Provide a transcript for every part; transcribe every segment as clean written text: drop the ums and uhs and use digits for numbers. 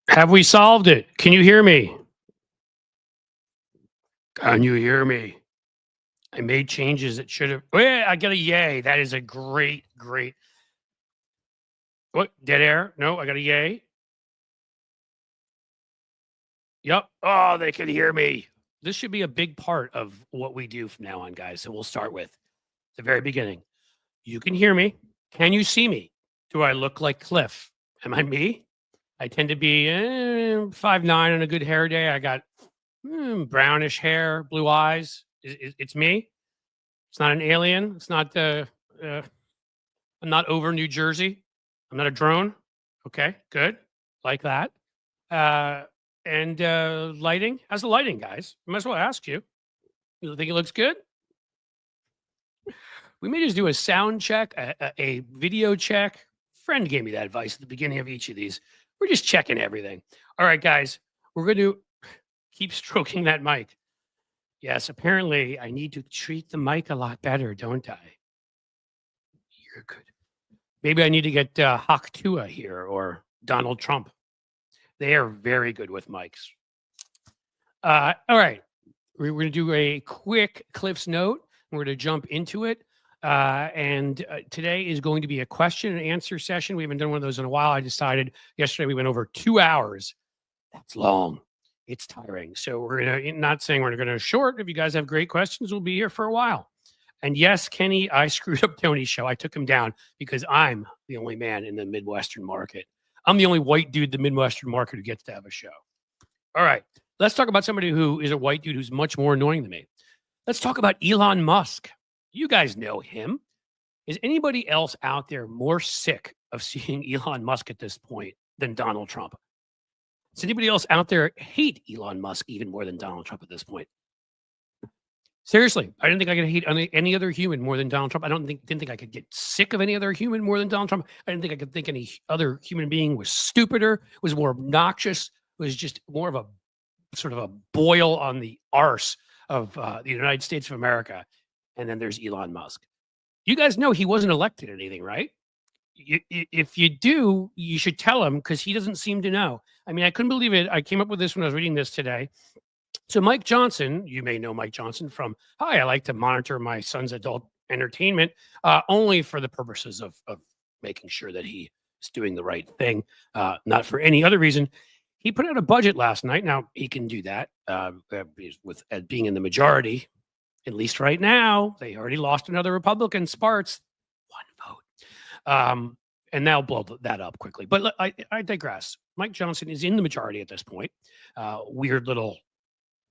Have we solved it? Can you hear me? Can you hear me? I made changes that should have. Oh, yeah, I got a yay. That is a great, great. What? Dead air? No, I got a yay. Yep. Oh, they can hear me. This should be a big part of what we do from now on, guys. So we'll start with the very beginning. You can hear me. Can you see me? Do I look like Cliff? Am I me? I tend to be 5'9" on a good hair day. I got brownish hair, blue eyes. It's me. It's not an alien. It's not I'm not over New Jersey. I'm not a drone. Okay, good. Like that. And lighting. How's the lighting, guys? I might as well ask you. You think it looks good? We may just do a sound check, a video check. Friend gave me that advice at the beginning of each of these. We're just checking everything. All right, guys, we're going to keep stroking that mic. Yes, apparently I need to treat the mic a lot better, don't I? You're good. Maybe I need to get Hawk Tua here or Donald Trump. They are very good with mics. All right. We're going to do a quick Cliff's Note. We're going to jump into it. And today is going to be a question and answer session. We haven't done one of those in a while. I decided yesterday we went over 2 hours. That's long. It's tiring. So we're going to, not saying we're going to short. If you guys have great questions, we'll be here for a while. And yes, Kenny, I screwed up Tony's show. I took him down because I'm the only man in the Midwestern market. I'm the only white dude in the Midwestern market who gets to have a show. All right. Let's talk about somebody who is a white dude who's much more annoying than me. Let's talk about Elon Musk. You guys know him. Is anybody else out there more sick of seeing Elon Musk at this point than Donald Trump? Does anybody else out there hate Elon Musk even more than Donald Trump at this point? Seriously, I didn't think I could hate any other human more than Donald Trump. I didn't think I could get sick of any other human more than Donald Trump. I didn't think I could think any other human being was stupider, was more obnoxious, was just more of a sort of a boil on the arse of the United States of America. And then there's Elon Musk. You guys know he wasn't elected anything, right? If you do, you should tell him because he doesn't seem to know. I mean, I couldn't believe it. I came up with this when I was reading this today. So Mike Johnson, you may know Mike Johnson from, hi, I like to monitor my son's adult entertainment only for the purposes of making sure that he is doing the right thing, not for any other reason. He put out a budget last night. Now, he can do that with being in the majority. At least right now, they already lost another Republican, Sparts, 1 vote. And they'll blow that up quickly. But I digress. Mike Johnson is in the majority at this point. Weird little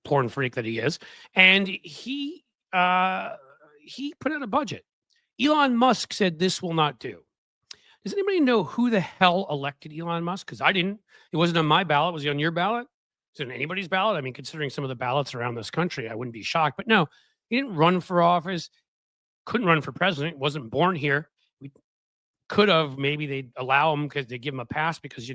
porn freak that he is. And he put out a budget. Elon Musk said this will not do. Does anybody know who the hell elected Elon Musk? Because I didn't. It wasn't on my ballot. Was it on your ballot? Is it on anybody's ballot? I mean, considering some of the ballots around this country, I wouldn't be shocked. But no, he didn't run for office, couldn't run for president, wasn't born here. We could have, maybe they'd allow him because they give him a pass because,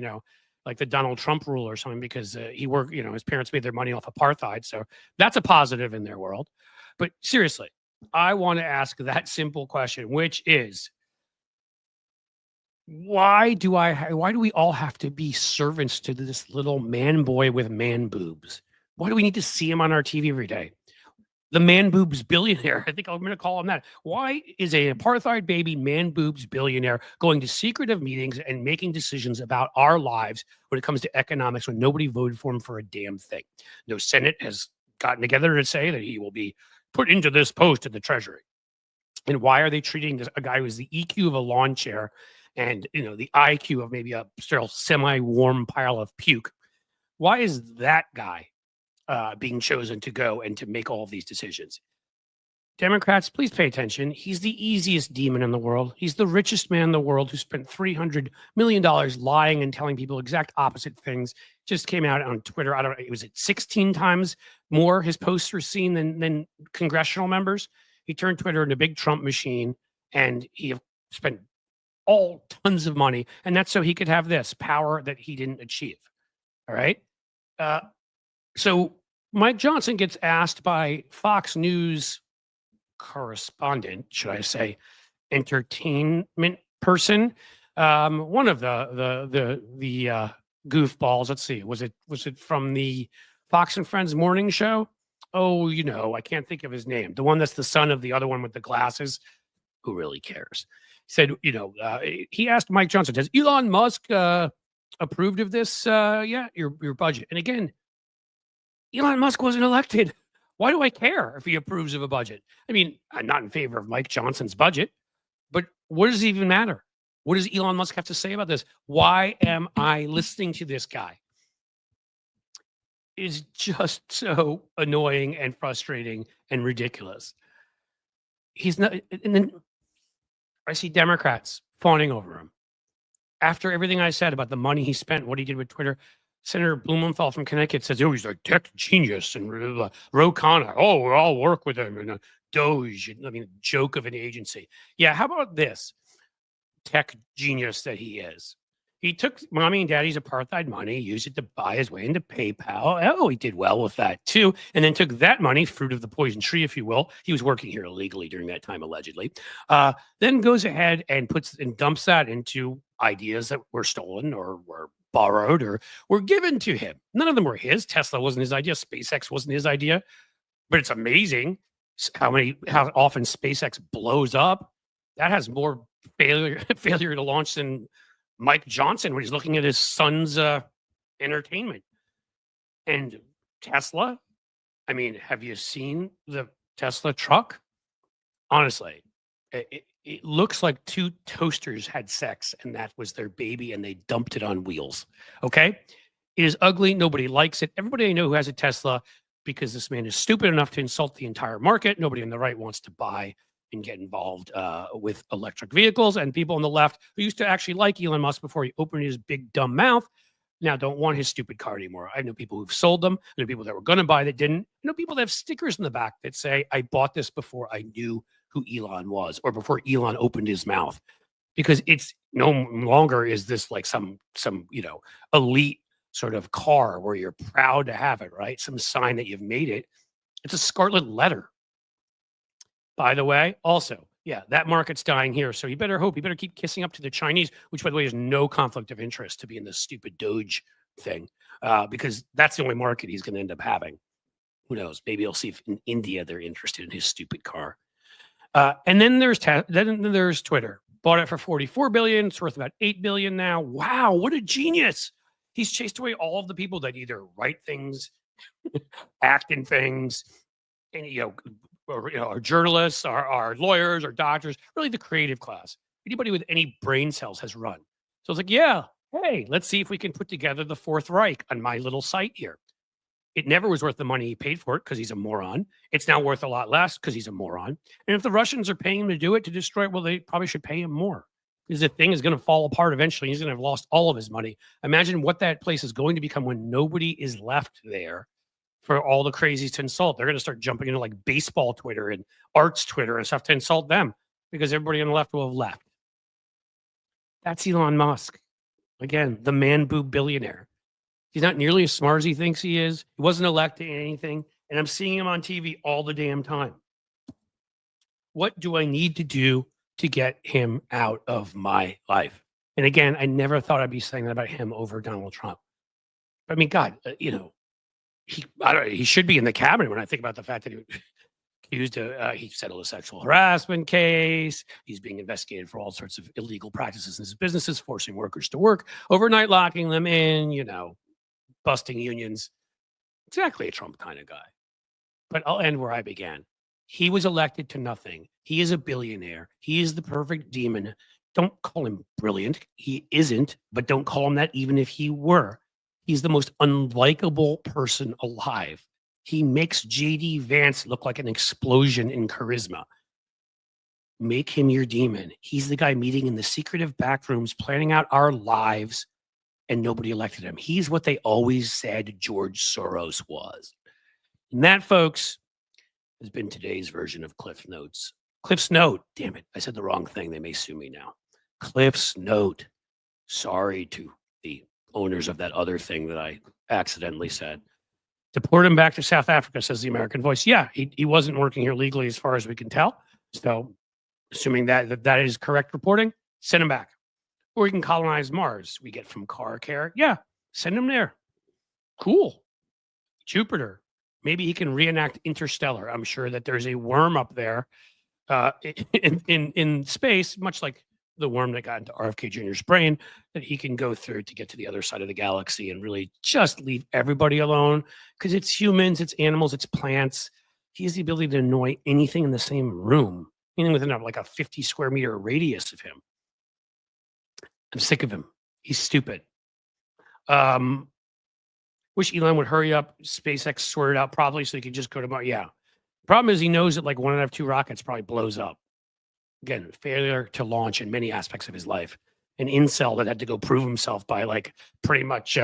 like the Donald Trump rule or something, because he worked, his parents made their money off apartheid. So that's a positive in their world. But seriously, I want to ask that simple question, which is, why do we all have to be servants to this little man boy with man boobs? Why do we need to see him on our TV every day? The man boobs billionaire. I think I'm going to call him that. Why is a apartheid baby man boobs billionaire going to secretive meetings and making decisions about our lives when it comes to economics when nobody voted for him for a damn thing? No Senate has gotten together to say that he will be put into this post in the Treasury. And why are they treating a guy who's the EQ of a lawn chair and the IQ of maybe a still semi-warm pile of puke? Why is that guy being chosen to go and to make all of these decisions? Democrats, please pay attention. He's the easiest demon in the world. He's the richest man in the world who spent $300 million lying and telling people exact opposite things. Just came out on Twitter. I don't know. Was it 16 times more his posts were seen than congressional members? He turned Twitter into a big Trump machine, and he spent all tons of money. And that's so he could have this power that he didn't achieve. All right. So Mike Johnson gets asked by Fox News correspondent, should I say, entertainment person. One of the goofballs. Let's see. Was it from the Fox and Friends morning show? Oh, I can't think of his name. The one that's the son of the other one with the glasses. Who really cares? Said, he asked Mike Johnson, "Has Elon Musk approved of this? Yeah, your budget." And again, Elon Musk wasn't elected. Why do I care if he approves of a budget? I mean, I'm not in favor of Mike Johnson's budget, but what does it even matter? What does Elon Musk have to say about this? Why am I listening to this guy? It's just so annoying and frustrating and ridiculous. He's not, and then I see Democrats fawning over him. After everything I said about the money he spent, what he did with Twitter, Senator Blumenthal from Connecticut says, "Oh, he's a tech genius," and Ro Khanna, "Oh, we'll all work with him," and Doge, I mean, joke of an agency. Yeah, how about this tech genius that he is? He took mommy and daddy's apartheid money, used it to buy his way into PayPal. Oh, he did well with that too. And then took that money, fruit of the poison tree, if you will. He was working here illegally during that time, allegedly. Then goes ahead and dumps that into ideas that were stolen or were borrowed or were given to him. None of them were his. Tesla wasn't his idea. SpaceX wasn't his idea. But it's amazing how often SpaceX blows up. That has more failure to launch than Mike Johnson when he's looking at his son's entertainment. And Tesla, I mean, have you seen the Tesla truck? Honestly, it looks like two toasters had sex and that was their baby and they dumped it on wheels. Okay? It is ugly. Nobody likes it. Everybody I know who has a Tesla, because this man is stupid enough to insult the entire market. Nobody on the right wants to buy and get involved with electric vehicles, and people on the left who used to actually like Elon Musk before he opened his big dumb mouth now don't want his stupid car anymore. I know people who've sold them. I know people that were going to buy that didn't. I know people that have stickers in the back that say, "I bought this before I knew who Elon was," or before Elon opened his mouth, because it's no longer is this like some elite sort of car where you're proud to have it, right? Some sign that you've made it. It's a scarlet letter. By the way, also, yeah, that market's dying here. So you better keep kissing up to the Chinese, which, by the way, is no conflict of interest to be in this stupid Doge thing, because that's the only market he's going to end up having. Who knows? Maybe he'll see if in India they're interested in his stupid car. And then there's Twitter. Bought it for $44 billion. It's worth about $8 billion now. Wow, what a genius! He's chased away all of the people that either write things, act in things, and or journalists, or lawyers, or doctors, really the creative class. Anybody with any brain cells has run. So it's like, yeah, hey, let's see if we can put together the Fourth Reich on my little site here. It never was worth the money he paid for it because he's a moron. It's now worth a lot less because he's a moron. And if the Russians are paying him to do it, to destroy it, well, they probably should pay him more, because the thing is going to fall apart eventually. He's going to have lost all of his money. Imagine what that place is going to become when nobody is left there for all the crazies to insult. They're going to start jumping into like baseball Twitter and arts Twitter and stuff to insult them, because everybody on the left will have left. That's Elon Musk. Again, the man boob billionaire. He's not nearly as smart as he thinks he is. He wasn't elected in anything. And I'm seeing him on TV all the damn time. What do I need to do to get him out of my life? And again, I never thought I'd be saying that about him over Donald Trump. I mean, God, he should be in the cabinet when I think about the fact that he accused he settled a sexual harassment case. He's being investigated for all sorts of illegal practices in his businesses, forcing workers to work overnight, locking them in, busting unions. Exactly a Trump kind of guy. But I'll end where I began. He was elected to nothing. He is a billionaire. He is the perfect demon. Don't call him brilliant. He isn't, but don't call him that even if he were. He's the most unlikable person alive. He makes J.D. Vance look like an explosion in charisma. Make him your demon. He's the guy meeting in the secretive back rooms, planning out our lives, and nobody elected him. He's what they always said George Soros was. And that, folks, has been today's version of Cliff Notes. Cliff's Note. Damn it. I said the wrong thing. They may sue me now. Cliff's Note. Sorry to the owners of that other thing that I accidentally said. Deport him back to South Africa, says the American Voice. Yeah, he wasn't working here legally as far as we can tell. So assuming that is correct reporting, send him back. Or he can colonize Mars. We get from Car Care. Yeah, send him there. Cool. Jupiter. Maybe he can reenact Interstellar. I'm sure that there's a worm up there in space, much like the worm that got into RFK Jr.'s brain, that he can go through to get to the other side of the galaxy and really just leave everybody alone, because it's humans, it's animals, it's plants. He has the ability to annoy anything in the same room, meaning within like a 50 square meter radius of him. I'm sick of him. He's stupid. Wish Elon would hurry up, SpaceX sort it out probably so he could just go to Mars. Yeah. Problem is he knows that like one out of two rockets probably blows up. Again, failure to launch in many aspects of his life. An incel that had to go prove himself by like pretty much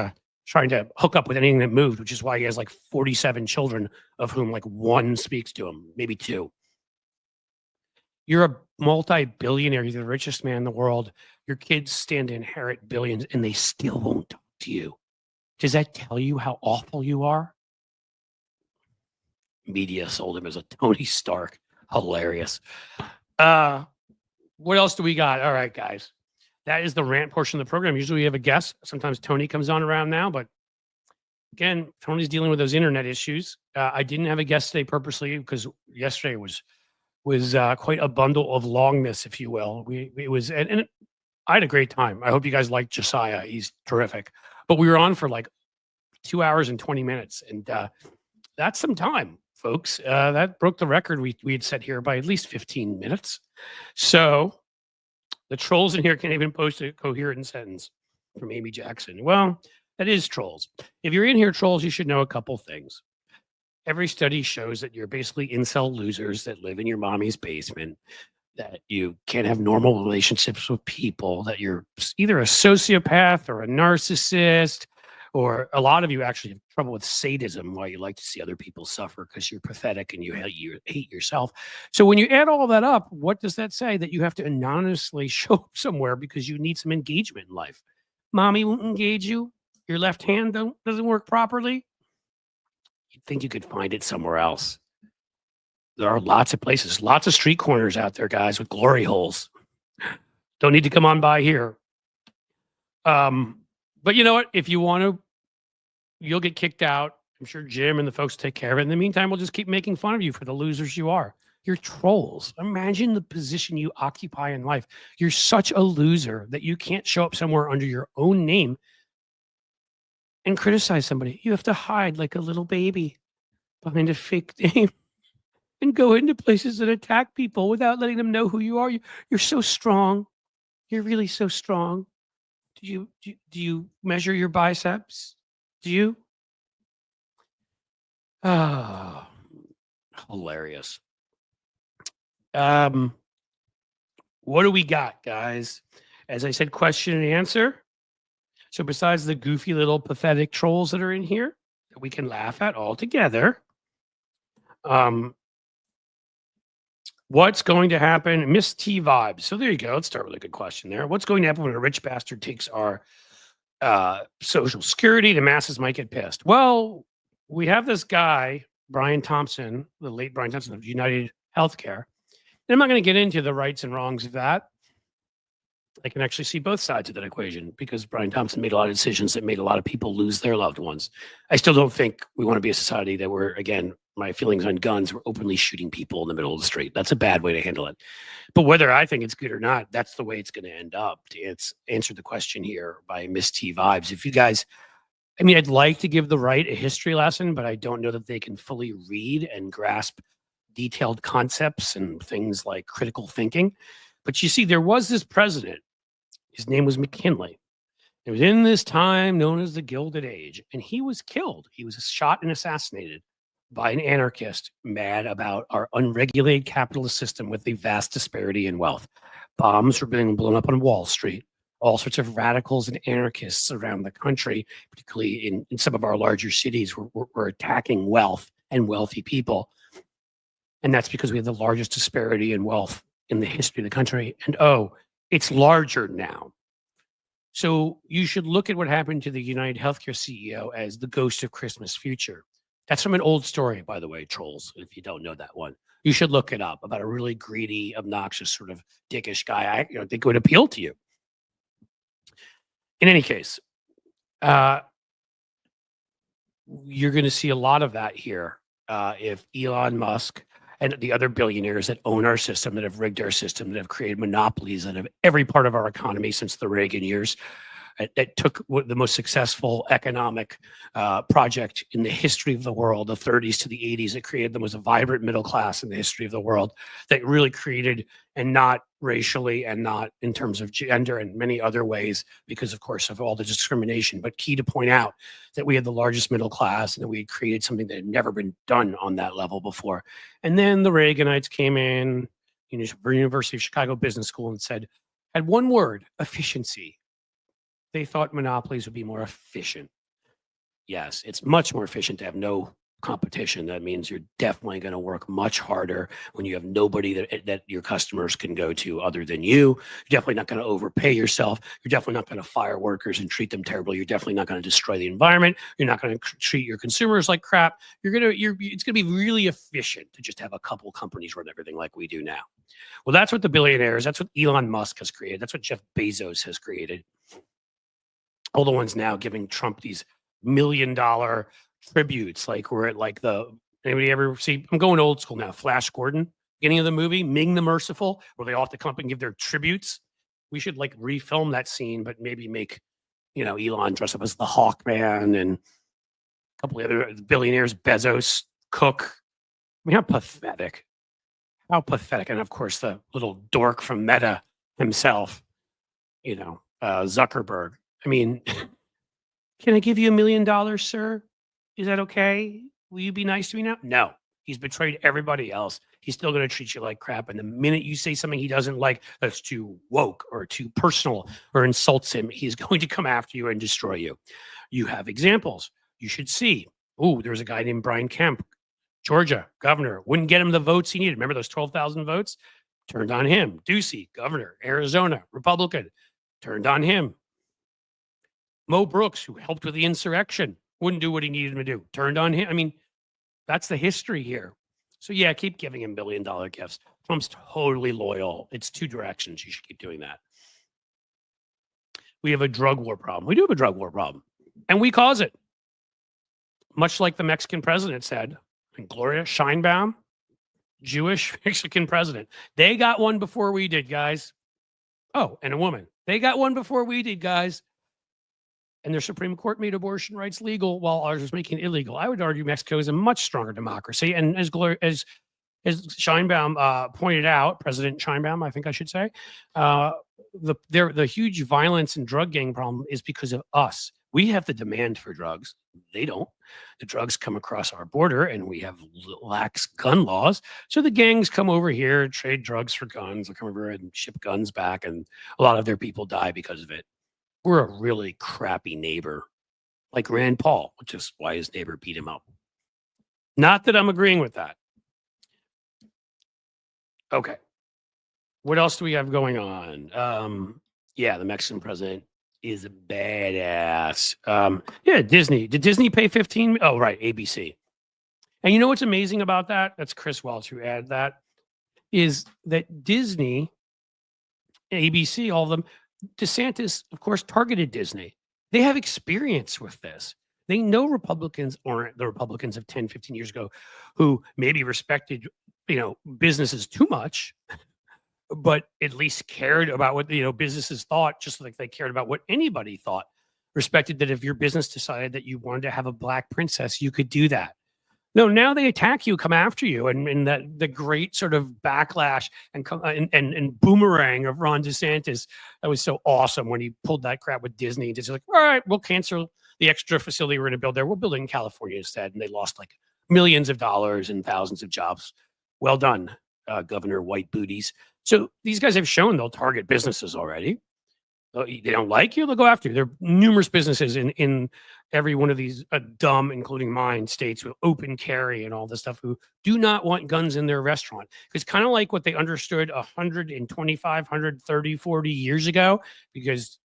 trying to hook up with anything that moved, which is why he has like 47 children, of whom like one speaks to him, maybe two. You're a multi-billionaire. You're the richest man in the world. Your kids stand to inherit billions and they still won't talk to you. Does that tell you how awful you are? Media sold him as a Tony Stark. Hilarious. What else do we got? All right, guys. That is the rant portion of the program. Usually we have a guest. Sometimes Tony comes on around now, but again, Tony's dealing with those internet issues. I didn't have a guest today purposely because yesterday was quite a bundle of longness, if you will. And I had a great time. I hope you guys liked Josiah. He's terrific. But we were on for like 2 hours and 20 minutes, and that's some time, folks. That broke the record we had set here by at least 15 minutes. So the trolls in here can't even post a coherent sentence from Amy Jackson. Well, that is trolls. If you're in here, trolls, you should know a couple things. Every study shows that you're basically incel losers that live in your mommy's basement, that you can't have normal relationships with people, that you're either a sociopath or a narcissist, or a lot of you actually have trouble with sadism, why you like to see other people suffer because you're pathetic and you hate yourself. So when you add all that up, what does that say? That you have to anonymously show up somewhere because you need some engagement in life. Mommy won't engage you. Your left hand doesn't work properly. You'd think you could find it somewhere else. There are lots of places, lots of street corners out there, guys, with glory holes. Don't need to come on by here. But you know what? If you want to, you'll get kicked out. I'm sure Jim and the folks take care of it. In the meantime, we'll just keep making fun of you for the losers you are. You're trolls. Imagine the position you occupy in life. You're such a loser that you can't show up somewhere under your own name and criticize somebody. You have to hide like a little baby behind a fake name and go into places and attack people without letting them know who you are. You're so strong. You're really so strong. Do you measure your biceps? Do you? Oh, hilarious. What do we got, guys? As I said, question and answer. So besides the goofy little pathetic trolls that are in here that we can laugh at all together, what's going to happen? Miss T vibes. So there you go. Let's start with a good question there. What's going to happen when a rich bastard takes our Social Security? The masses might get pissed. Well, we have this guy, Brian Thompson, the late Brian Thompson of United Healthcare. And I'm not going to get into the rights and wrongs of that. I can actually see both sides of that equation because Brian Thompson made a lot of decisions that made a lot of people lose their loved ones. I still don't think we want to be a society that we're, again, my feelings on guns, we're openly shooting people in the middle of the street. That's a bad way to handle it. But whether I think it's good or not, that's the way it's going to end up. It's answered the question here by Miss T Vibes. If you guys, I mean, I'd like to give the right a history lesson, but I don't know that they can fully read and grasp detailed concepts and things like critical thinking. But you see, there was this president. His name was McKinley. It was in this time known as the Gilded Age, and he was killed. He was shot and assassinated by an anarchist mad about our unregulated capitalist system with a vast disparity in wealth. Bombs were being blown up on Wall Street. All sorts of radicals and anarchists around the country, particularly in some of our larger cities, were attacking wealth and wealthy people. And that's because we have the largest disparity in wealth in the history of the country. And it's larger now. So you should look at what happened to the United Healthcare CEO as the ghost of Christmas future. That's from an old story, by the way, trolls. If you don't know that one, you should look it up, about a really greedy, obnoxious, sort of dickish guy. I think it would appeal to you. In any case, uh, you're going to see a lot of that here if Elon Musk and the other billionaires that own our system, that have rigged our system, that have created monopolies that have every part of our economy since the Reagan years, that took the most successful economic project in the history of the world, the 30s to the 80s. It created the most vibrant middle class in the history of the world, that really created, and not racially and not in terms of gender and many other ways, because of course of all the discrimination, but key to point out that we had the largest middle class and that we had created something that had never been done on that level before. And then the Reaganites came in, University of Chicago Business School, and had one word: efficiency. They thought monopolies would be more efficient. Yes, it's much more efficient to have no competition. That means you're definitely going to work much harder when you have nobody that your customers can go to other than you. You're definitely not going to overpay yourself. You're definitely not going to fire workers and treat them terribly. You're definitely not going to destroy the environment. You're not going to treat your consumers like crap. It's going to be really efficient to just have a couple companies run everything like we do now. Well, that's what the billionaires, that's what Elon Musk has created. That's what Jeff Bezos has created. All the ones now giving Trump these $1 million tributes, like we're at like anybody ever see? I'm going old school now. Flash Gordon, beginning of the movie, Ming the Merciful, where they all have to come up and give their tributes. We should like refilm that scene, but maybe make Elon dress up as the Hawkman and a couple of other billionaires, Bezos, Cook. I mean, how pathetic! How pathetic! And of course, the little dork from Meta himself, Zuckerberg. I mean, can I give you $1 million, sir? Is that okay? Will you be nice to me now? No. He's betrayed everybody else. He's still going to treat you like crap. And the minute you say something he doesn't like, that's too woke or too personal or insults him, he's going to come after you and destroy you. You have examples. You should see. Oh, there's a guy named Brian Kemp, Georgia governor. Wouldn't get him the votes he needed. Remember those 12,000 votes? Turned on him. Ducey, governor, Arizona, Republican. Turned on him. Mo Brooks, who helped with the insurrection, wouldn't do what he needed him to do. Turned on him. I mean, that's the history here. So yeah, keep giving him $1 billion gifts. Trump's totally loyal. It's two directions. You should keep doing that. We have a drug war problem. We do have a drug war problem. And we cause it. Much like the Mexican president said, and Gloria Sheinbaum, Jewish Mexican president. They got one before we did, guys. Oh, and a woman. They got one before we did, guys. And their Supreme Court made abortion rights legal while ours was making it illegal. I would argue Mexico is a much stronger democracy. And as Sheinbaum pointed out, President Sheinbaum, I think I should say, the huge violence and drug gang problem is because of us. We have the demand for drugs. They don't. The drugs come across our border and we have lax gun laws. So the gangs come over here, trade drugs for guns. They come over and ship guns back. And a lot of their people die because of it. We're a really crappy neighbor, like Rand Paul, which is why his neighbor beat him up. Not that I'm agreeing with that. Okay. What else do we have going on? Yeah, the Mexican president is a badass. Yeah, Disney. Did Disney pay 15? Oh, right, ABC. And you know what's amazing about that? That's Chris Welch who added that. Is that Disney, ABC, all of them, DeSantis, of course, targeted Disney. They have experience with this. They know Republicans aren't the Republicans of 10, 15 years ago who maybe respected, businesses too much, but at least cared about what, businesses thought, just like they cared about what anybody thought. Respected that if your business decided that you wanted to have a black princess, you could do that. No, now they attack you, come after you, and that the great sort of backlash and boomerang of Ron DeSantis, that was so awesome when he pulled that crap with Disney. Just like, all right, we'll cancel the extra facility we're going to build there. We'll build it in California instead, and they lost like millions of dollars and thousands of jobs. Well done, Governor White Booties. So these guys have shown they'll target businesses already. They don't like you, they'll go after you. There are numerous businesses in every one of these dumb, including mine, states with open carry and all this stuff who do not want guns in their restaurant. It's kind of like what they understood 125, 130, 40 years ago, because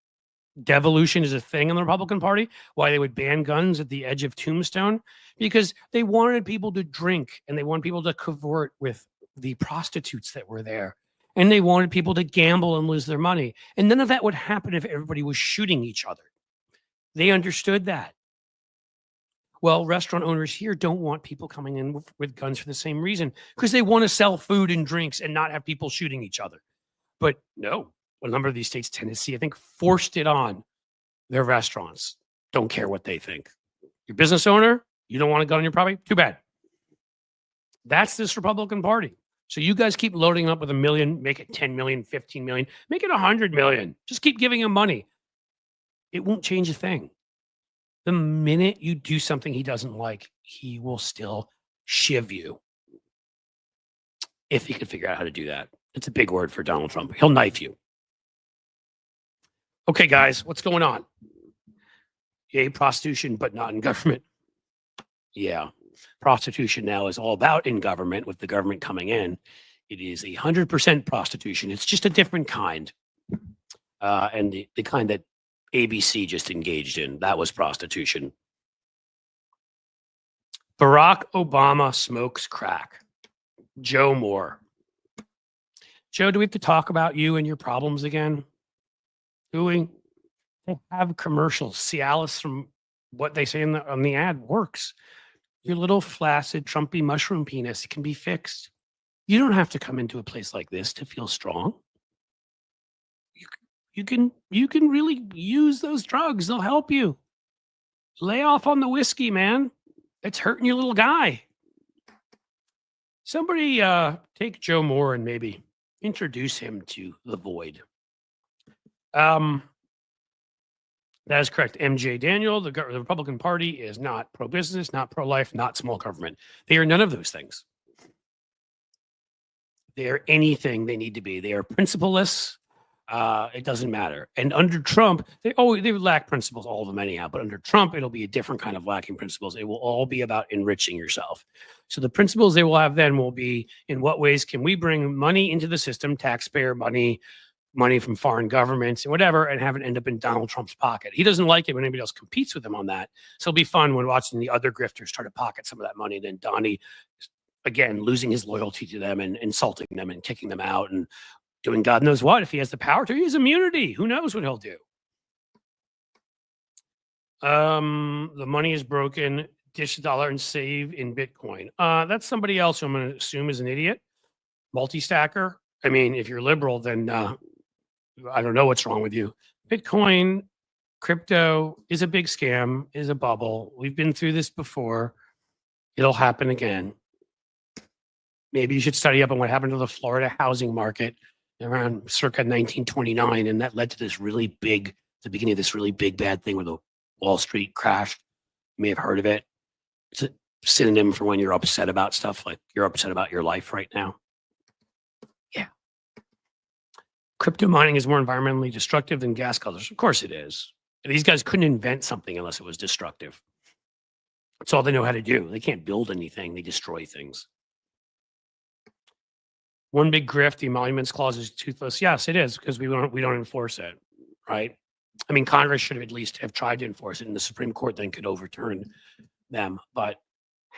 devolution is a thing in the Republican Party, why they would ban guns at the edge of Tombstone, because they wanted people to drink and they wanted people to cavort with the prostitutes that were there. And they wanted people to gamble and lose their money. And none of that would happen if everybody was shooting each other. They understood that. Well, restaurant owners here don't want people coming in with guns for the same reason, because they want to sell food and drinks and not have people shooting each other. But no, a number of these states, Tennessee, I think, forced it on their restaurants. Don't care what they think. Your business owner, you don't want a gun on your property? Too bad. That's this Republican Party. So you guys keep loading up with $1 million, make it 10 million, 15 million, make it 100 million. Just keep giving him money. It won't change a thing. The minute you do something he doesn't like, he will still shiv you. If he can figure out how to do that. It's a big word for Donald Trump. He'll knife you. Okay, guys, what's going on? Yay, prostitution, but not in government. Yeah, prostitution now is all about in government, with the government coming in. It is 100% prostitution. It's just a different kind. And the kind that ABC just engaged in, that was prostitution. Barack Obama smokes crack. Joe Moore. Joe, do we have to talk about you and your problems again? Do we? They have commercials. Cialis, from what they say on the ad, works. Your little flaccid, Trumpy mushroom penis, it can be fixed. You don't have to come into a place like this to feel strong. You can really use those drugs. They'll help you. Lay off on the whiskey, man. It's hurting your little guy. Somebody take Joe Moore and maybe introduce him to the void. That is correct. MJ Daniel, the Republican Party is not pro-business, not pro-life, not small government. They are none of those things. They are anything they need to be. They are principleless. It doesn't matter. And under Trump, they lack principles, all of them anyhow. But under Trump, it'll be a different kind of lacking principles. It will all be about enriching yourself. So the principles they will have then will be, in what ways can we bring money into the system, taxpayer money from foreign governments and whatever, and have it end up in Donald Trump's pocket. He doesn't like it when anybody else competes with him on that. So it'll be fun when watching the other grifters try to pocket some of that money. Then Donnie, again, losing his loyalty to them and insulting them and kicking them out and doing God knows what. If he has the power to, he has immunity. Who knows what he'll do? The money is broken. Dish $1 and save in Bitcoin. That's somebody else who I'm going to assume is an idiot. Multi-stacker. I mean, if you're liberal, then I don't know what's wrong with you. Bitcoin, crypto is a big scam, is a bubble. We've been through this before. It'll happen again. Maybe you should study up on what happened to the Florida housing market around circa 1929, and that led to this really big, the beginning of this really big bad thing where the Wall Street crashed. You may have heard of it. It's a synonym for when you're upset about stuff, like you're upset about your life right now. Yeah. Crypto mining is more environmentally destructive than gas guzzlers. Of course it is. These guys couldn't invent something unless it was destructive. That's all they know how to do. They can't build anything. They destroy things. One big grift, the emoluments clause is toothless. Yes, it is, because we don't enforce it, right? I mean, Congress should have at least have tried to enforce it, and the Supreme Court then could overturn them. But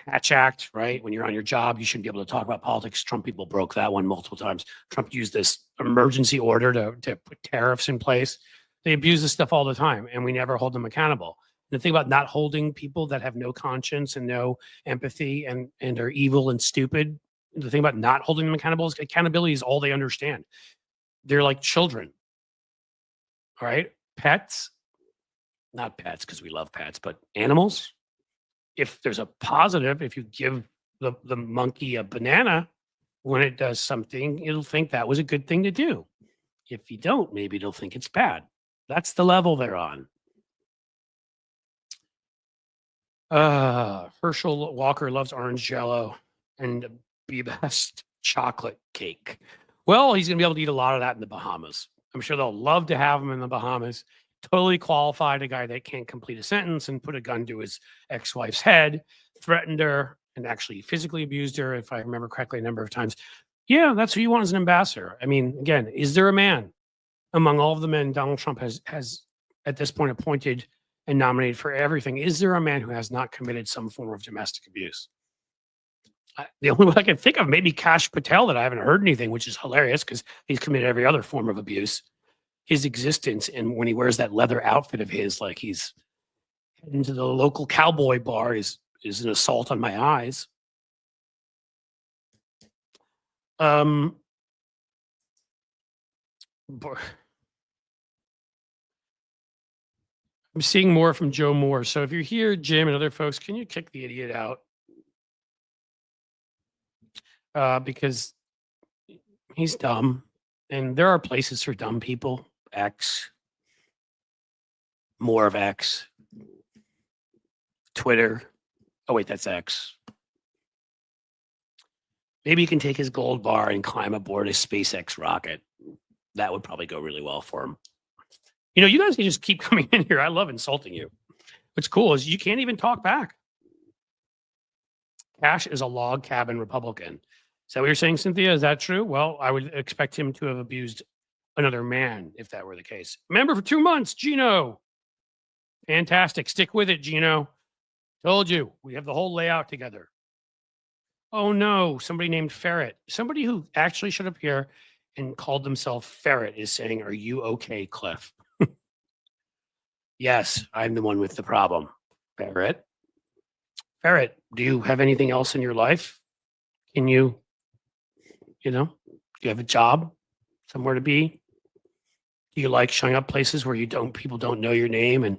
Hatch Act, right? When you're on your job, you shouldn't be able to talk about politics. Trump people broke that one multiple times. Trump used this emergency order to put tariffs in place. They abuse this stuff all the time, and we never hold them accountable. And the thing about not holding people that have no conscience and no empathy and are evil and stupid, the thing about not holding them accountable is accountability is all they understand. They're like children. All right? Pets, not pets because we love pets, but animals. If there's a positive, if you give the monkey a banana when it does something, it'll think that was a good thing to do. If you don't, maybe it'll think it's bad. That's the level they're on. Herschel Walker loves orange jello and be best chocolate cake. Well, he's going to be able to eat a lot of that in the Bahamas. I'm sure they'll love to have him in the Bahamas. Totally qualified, a guy that can't complete a sentence and put a gun to his ex-wife's head, threatened her, and actually physically abused her, if I remember correctly, a number of times. Yeah, that's who you want as an ambassador. I mean, again, is there a man among all of the men Donald Trump has at this point appointed and nominated for everything. Is there a man who has not committed some form of domestic abuse? The only one I can think of, maybe Kash Patel, that I haven't heard anything, which is hilarious because he's committed every other form of abuse. His existence, and when he wears that leather outfit of his, like he's heading to the local cowboy bar, is an assault on my eyes. I'm seeing more from Joe Moore. So if you're here, Jim and other folks, can you kick the idiot out? Because he's dumb, and there are places for dumb people. X, more of X, Twitter. Oh wait, that's X. Maybe he can take his gold bar and climb aboard a SpaceX rocket. That would probably go really well for him. You know, you guys can just keep coming in here. I love insulting you. What's cool is you can't even talk back. Cash is a log cabin Republican. Is that what you're saying, Cynthia? Is that true? Well, I would expect him to have abused another man if that were the case. Member for 2 months, Gino. Fantastic. Stick with it, Gino. Told you. We have the whole layout together. Oh, no. Somebody named Ferret. Somebody who actually should appear and called themselves Ferret is saying, are you okay, Cliff? Yes, I'm the one with the problem. Ferret. Ferret, do you have anything else in your life? Can you do you have a job? Somewhere to be? Do you like showing up places where people don't know your name and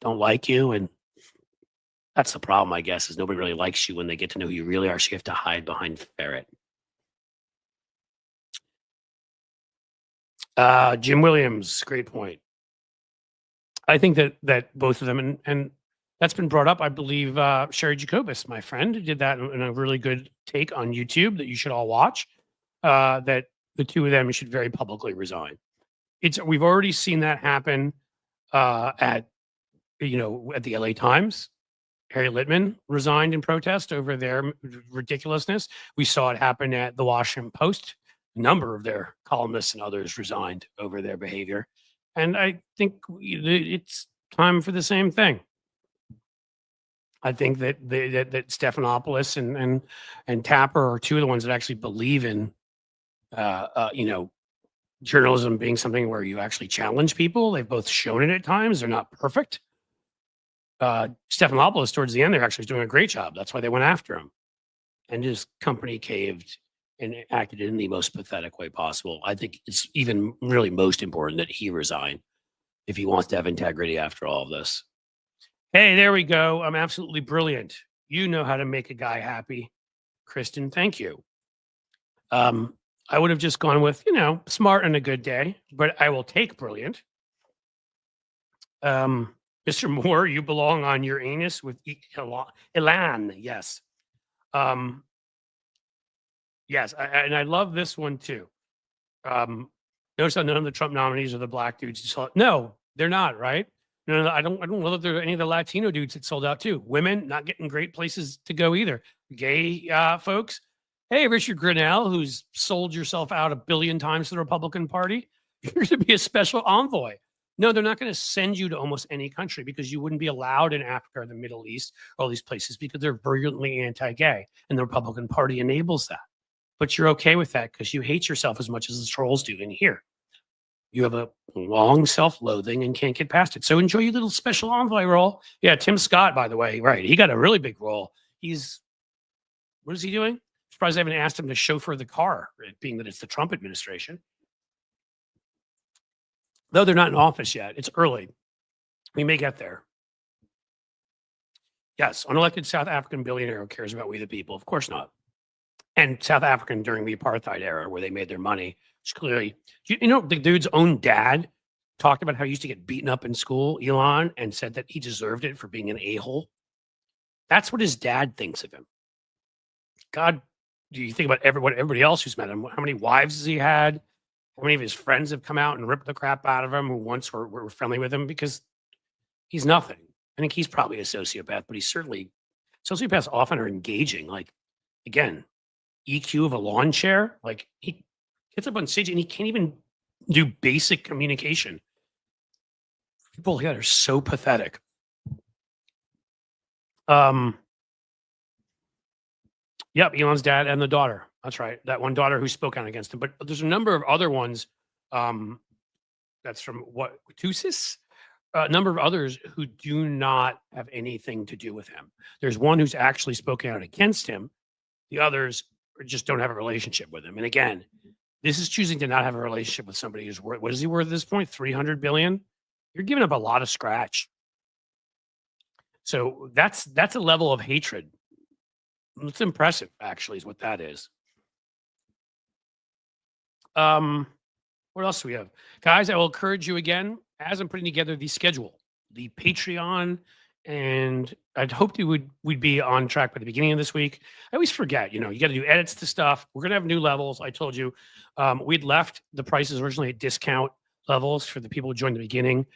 don't like you? And that's the problem, I guess, is nobody really likes you when they get to know who you really are. So you have to hide behind Ferret. Jim Williams, great point. I think that both of them, and that's been brought up. I believe Sherry Jacobus, my friend, did that in a really good take on YouTube that you should all watch. That the two of them should very publicly resign. We've already seen that happen at the LA Times. Harry Littman resigned in protest over their ridiculousness. We saw it happen at the Washington Post. A number of their columnists and others resigned over their behavior. And I think it's time for the same thing. I think that Stephanopoulos and Tapper are two of the ones that actually believe in, journalism being something where you actually challenge people. They've both shown it at times. They're not perfect. Stephanopoulos, towards the end, they're actually doing a great job. That's why they went after him. And his company caved and acted in the most pathetic way possible. I think it's even really most important that he resign if he wants to have integrity after all of this. Hey, there we go. I'm absolutely brilliant. You know how to make a guy happy. Kristen, thank you. I would have just gone with, smart and a good day, but I will take brilliant. Mr. Moore, you belong on your anus with Elan. Yes. Yes, and I love this one too. Notice how none of the Trump nominees are the black dudes. No, they're not, right? No, I don't know that there are any of the Latino dudes that sold out too. Women not getting great places to go either. Gay folks. Hey, Richard Grinnell, who's sold yourself out 1 billion times to the Republican Party, you're going to be a special envoy. No, they're not going to send you to almost any country because you wouldn't be allowed in Africa or the Middle East, all these places, because they're virulently anti-gay, and the Republican Party enables that. But you're okay with that because you hate yourself as much as the trolls do in here. You have a long self-loathing and can't get past it. So enjoy your little special envoy role. Yeah, Tim Scott, by the way, right? He got a really big role. What is he doing? Surprised I haven't asked him to chauffeur the car, being that it's the Trump administration. Though they're not in office yet. It's early. We may get there. Yes, unelected South African billionaire who cares about we the people. Of course not. And South African during the apartheid era where they made their money. Which clearly, the dude's own dad talked about how he used to get beaten up in school, Elon, and said that he deserved it for being an a-hole. That's what his dad thinks of him. God, do you think about everybody else who's met him? How many wives has he had? How many of his friends have come out and ripped the crap out of him who once were friendly with him? Because he's nothing. I think he's probably a sociopath, but sociopaths often are engaging. Like, again, EQ of a lawn chair. Like, he gets up on stage and he can't even do basic communication. People like that are so pathetic. Yep, Elon's dad and the daughter. That's right. That one daughter who spoke out against him. But there's a number of other ones. That's from what Tusis? A number of others who do not have anything to do with him. There's one who's actually spoken out against him. The others just don't have a relationship with him. And again, this is choosing to not have a relationship with somebody who's worth, what is he worth at this point? 300 billion? You're giving up a lot of scratch. So that's a level of hatred. It's impressive, actually, is what that is. What else do we have? Guys, I will encourage you again, as I'm putting together the schedule, the Patreon, and I'd hoped we'd be on track by the beginning of this week. I always forget, you got to do edits to stuff. We're going to have new levels. I told you, we'd left the prices originally at discount levels for the people who joined the beginning.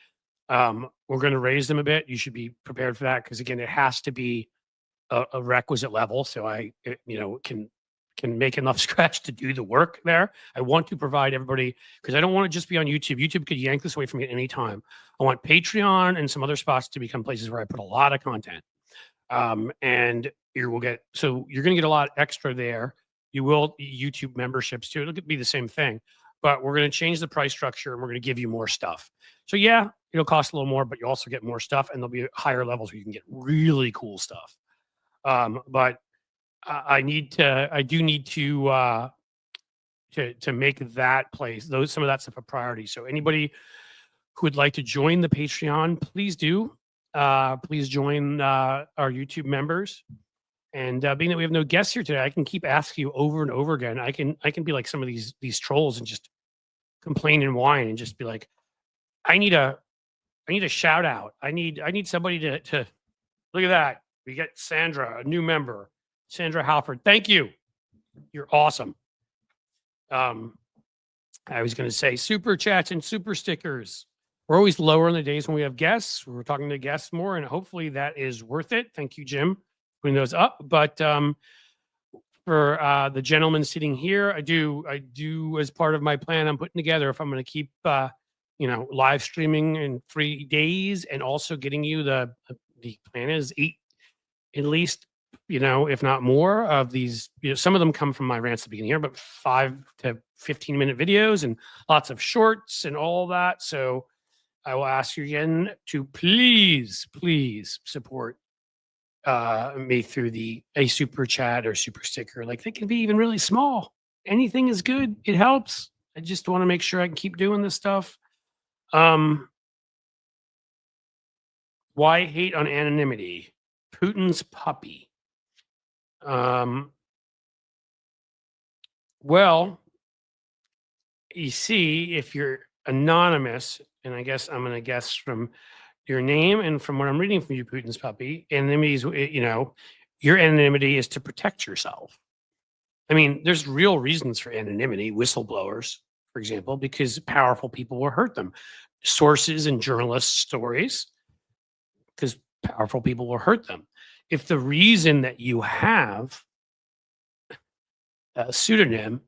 We're going to raise them a bit. You should be prepared for that because, again, it has to be a requisite level. So I can make enough scratch to do the work there. I want to provide everybody, because I don't want to just be on YouTube. YouTube could yank this away from me at any time. I want Patreon and some other spots to become places where I put a lot of content. And you're going to get a lot extra there. You will YouTube memberships too. It'll be the same thing, but we're going to change the price structure and we're going to give you more stuff. So yeah, it'll cost a little more, but you also get more stuff, and there'll be higher levels where you can get really cool stuff. But I do need to make that place, some of that stuff a priority. So anybody who would like to join the Patreon, please do. Please join our YouTube members. And being that we have no guests here today, I can keep asking you over and over again. I can be like some of these trolls and just complain and whine and just be like, I need a shout out. I need somebody to look at that. We get Sandra, a new member. Sandra Halford, thank you. You're awesome. I was going to say super chats and super stickers. We're always lower on the days when we have guests. We're talking to guests more, and hopefully that is worth it. Thank you, Jim, putting those up. But for the gentleman sitting here, I do as part of my plan I'm putting together, if I'm going to keep live streaming in 3 days and also getting you the plan is 8 at least, if not more of these, some of them come from my rants at the beginning here, but 5 to 15-minute videos and lots of shorts and all that. So I will ask you again to please support me through a super chat or super sticker. Like, they can be even really small. Anything is good. It helps. I just want to make sure I can keep doing this stuff. Why hate on anonymity? Putin's puppy. Well, you see, if you're anonymous, and I guess I'm going to guess from your name and from what I'm reading from you, Putin's puppy, anonymity is, your anonymity is to protect yourself. I mean, there's real reasons for anonymity, whistleblowers, for example, because powerful people will hurt them. Sources and journalists' stories, because powerful people will hurt them. If the reason that you have a pseudonym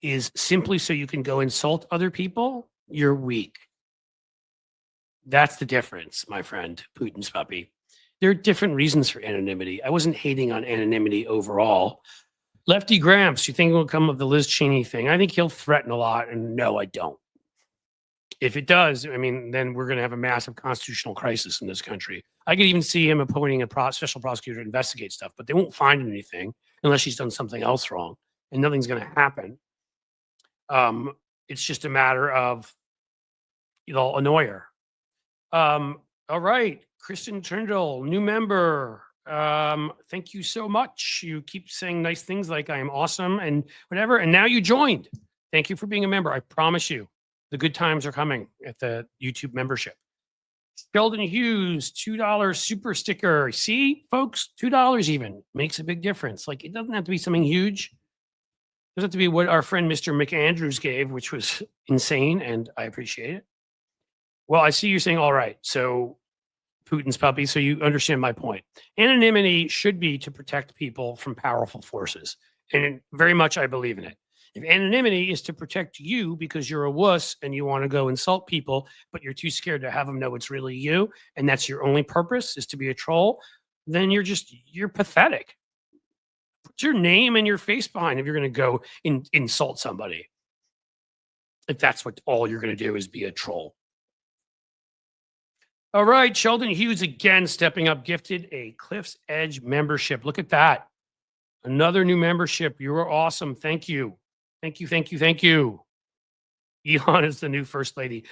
is simply so you can go insult other people, you're weak. That's the difference, my friend, Putin's puppy. There are different reasons for anonymity. I wasn't hating on anonymity overall. Lefty Gramps, you think it will come of the Liz Cheney thing? I think he'll threaten a lot, and no, I don't. If it does, I mean, then we're going to have a massive constitutional crisis in this country. I could even see him appointing a special prosecutor to investigate stuff, but they won't find anything unless she's done something else wrong, and nothing's going to happen. It's just a matter of they'll annoy her. All right, Kristen Trindle, new member. Thank you so much. You keep saying nice things like I am awesome and whatever, and now you joined. Thank you for being a member. I promise you, the good times are coming at the YouTube membership. Sheldon Hughes, $2 super sticker. See, folks, $2 even makes a big difference. Like, it doesn't have to be something huge. It doesn't have to be what our friend Mr. McAndrews gave, which was insane, and I appreciate it. Well, I see you're saying, all right, so Putin's puppy, so you understand my point. Anonymity should be to protect people from powerful forces, and very much I believe in it. If anonymity is to protect you because you're a wuss and you want to go insult people, but you're too scared to have them know it's really you, and that's your only purpose is to be a troll, then you're pathetic. Put your name and your face behind if you're going to go insult somebody. If that's what all you're going to do is be a troll. All right, Sheldon Hughes again stepping up, gifted a Cliff's Edge membership. Look at that. Another new membership. You are awesome. Thank you. Thank you, thank you, thank you. Elon is the new first lady.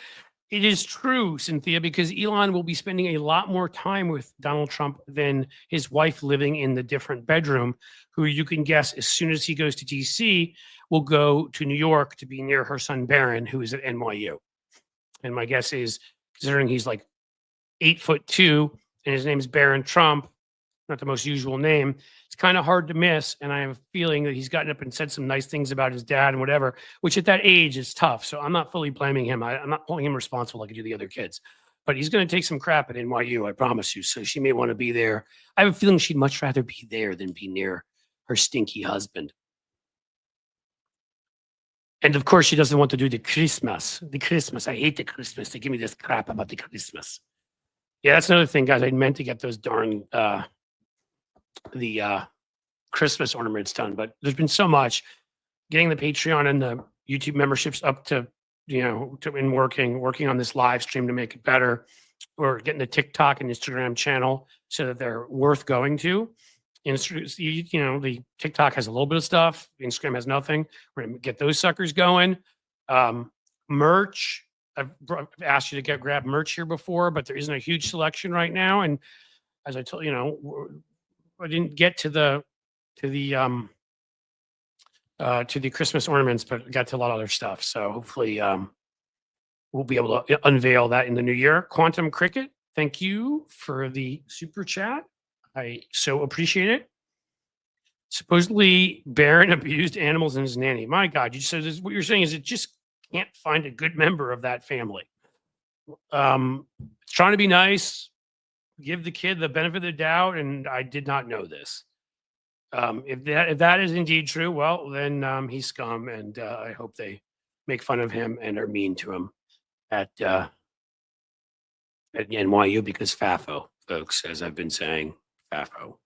It is true, Cynthia, because Elon will be spending a lot more time with Donald Trump than his wife living in the different bedroom, who you can guess as soon as he goes to DC, will go to New York to be near her son Barron, who is at NYU. And my guess is, considering he's like 8'2" and his name's Barron Trump, not the most usual name, it's kind of hard to miss. And I have a feeling that he's gotten up and said some nice things about his dad and whatever, which at that age is tough. So I'm not fully blaming him. I'm not holding him responsible like I do the other kids. But he's going to take some crap at NYU, I promise you. So she may want to be there. I have a feeling she'd much rather be there than be near her stinky husband. And of course, she doesn't want to do the Christmas. The Christmas. I hate the Christmas. They give me this crap about the Christmas. Yeah, that's another thing, guys. I meant to get those darn Christmas ornaments done, but there's been so much getting the Patreon and the YouTube memberships up to, and working on this live stream to make it better, or getting the TikTok and Instagram channel so that they're worth going to. The TikTok has a little bit of stuff. Instagram has nothing. We're going to get those suckers going. Merch. I've asked you to grab merch here before, but there isn't a huge selection right now. And as I told I didn't get to the Christmas ornaments, but got to a lot of other stuff. So hopefully we'll be able to unveil that in the new year. Quantum Cricket, thank you for the super chat. I so appreciate it. Supposedly Barron abused animals in his nanny. My God, you said what you're saying is it just can't find a good member of that family. Trying to be nice, give the kid the benefit of the doubt, and I did not know this. If that is indeed true, well, then he's scum, and I hope they make fun of him and are mean to him at NYU, because FAFO, folks, as I've been saying, FAFO.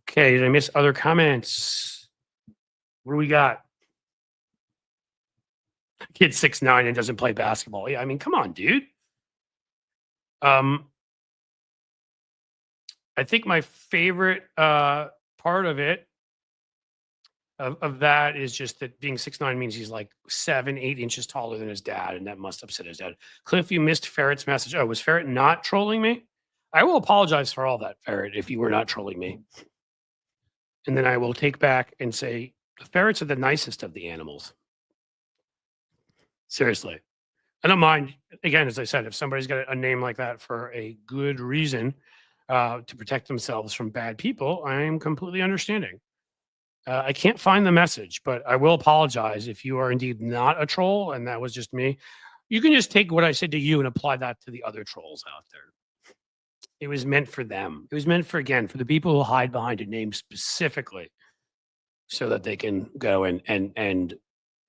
Okay, did I miss other comments? What do we got? Kid's 6'9" and doesn't play basketball. Yeah, I mean, come on, dude. I think my favorite part of it, of that, is just that being 6'9" means he's like 7-8 inches taller than his dad, and that must upset his dad. Cliff, you missed Ferret's message. Oh, was Ferret not trolling me? I will apologize for all that, Ferret, if you were not trolling me. And then I will take back and say, the ferrets are the nicest of the animals. Seriously. I don't mind, again, as I said, if somebody's got a name like that for a good reason to protect themselves from bad people, I am completely understanding. I can't find the message, but I will apologize if you are indeed not a troll and that was just me. You can just take what I said to you and apply that to the other trolls out there. It was meant for them. It was meant for the people who hide behind a name specifically so that they can go and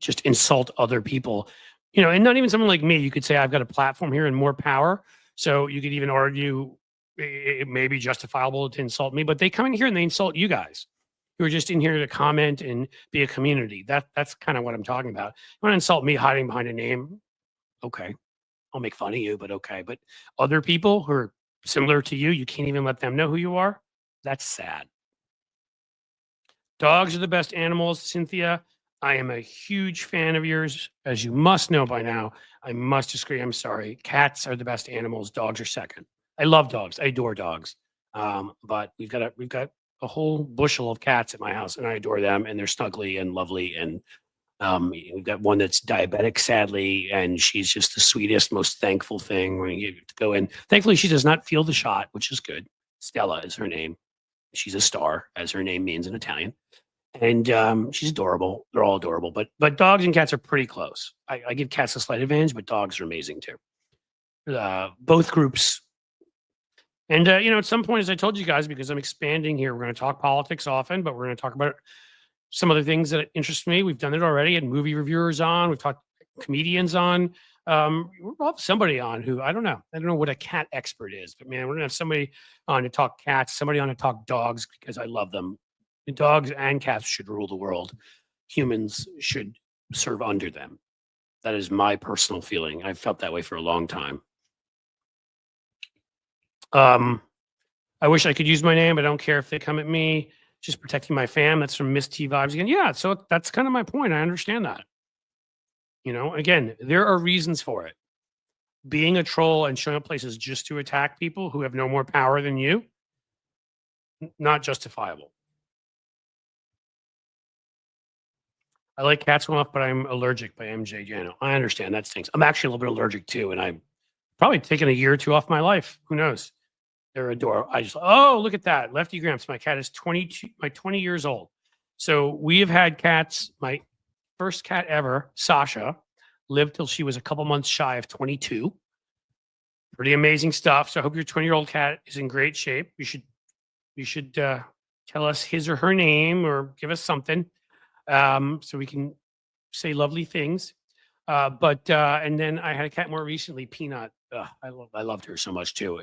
just insult other people. And not even someone like me. You could say, I've got a platform here and more power. So you could even argue it may be justifiable to insult me, but they come in here and they insult you guys who are just in here to comment and be a community. That's kind of what I'm talking about. You want to insult me hiding behind a name? Okay. I'll make fun of you, but okay. But other people who are similar to you, you can't even let them know who you are? That's sad. Dogs are the best animals, Cynthia. I am a huge fan of yours. As you must know by now, I must disagree. I'm sorry. Cats are the best animals. Dogs are second. I love dogs. I adore dogs. But we've got a whole bushel of cats at my house, and I adore them, and they're snuggly and lovely. And we've got one that's diabetic, sadly, and she's just the sweetest, most thankful thing when you get to go in. Thankfully, she does not feel the shot, which is good. Stella is her name. She's a star, as her name means in Italian. And she's adorable. They're all adorable. But dogs and cats are pretty close. I give cats a slight advantage, but dogs are amazing too. Both groups. And, at some point, as I told you guys, because I'm expanding here, we're going to talk politics often, but we're going to talk about some other things that interest me. We've done it already, and movie reviewers on. We've talked comedians on. We'll have somebody on who I don't know. I don't know what a cat expert is, but man, we're gonna have somebody on to talk cats, somebody on to talk dogs because I love them. Dogs and cats should rule the world. Humans should serve under them. That is my personal feeling. I've felt that way for a long time. I wish I could use my name. I don't care if they come at me. Just protecting my fam. That's from Miss T vibes again. Yeah, so that's kind of my point. I understand that. You know, again, there are reasons for it. Being a troll and showing up places just to attack people who have no more power than you, not justifiable. I like cats enough, but I'm allergic by MJ Jano. I understand that stinks. I'm actually a little bit allergic too, and I'm probably taking a year or two off my life. Who knows? They're adorable. Oh, look at that. Lefty Gramps. My cat is 20 years old. So we have had cats. My first cat ever, Sasha, lived till she was a couple months shy of 22. Pretty amazing stuff. So I hope your 20-year-old cat is in great shape. You should tell us his or her name or give us something so we can say lovely things. And then I had a cat more recently, Peanut. I loved her so much too.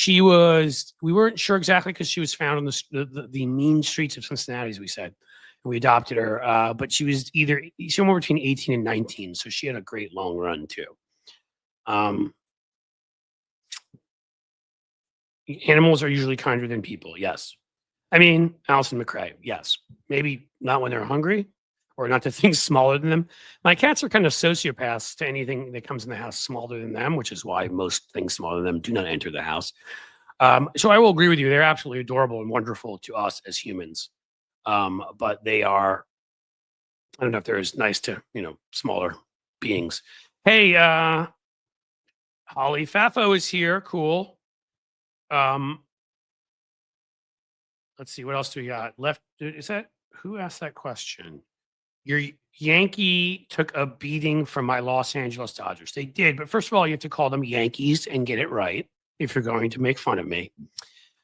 We weren't sure exactly because she was found on the mean streets of Cincinnati, as we said. And we adopted her, but she was somewhere between 18 and 19. So she had a great long run too. Animals are usually kinder than people. Yes. I mean, Allison McCrae. Yes. Maybe not when they're hungry or not to things smaller than them. My cats are kind of sociopaths to anything that comes in the house smaller than them, which is why most things smaller than them do not enter the house. So I will agree with you. They're absolutely adorable and wonderful to us as humans. But they are, I don't know if they're as nice to, smaller beings. Hey, Holly Fafo is here. Cool. Let's see. What else do we got left? Who asked that question? Your Yankee took a beating from my Los Angeles Dodgers. They did. But first of all, you have to call them Yankees and get it right if you're going to make fun of me.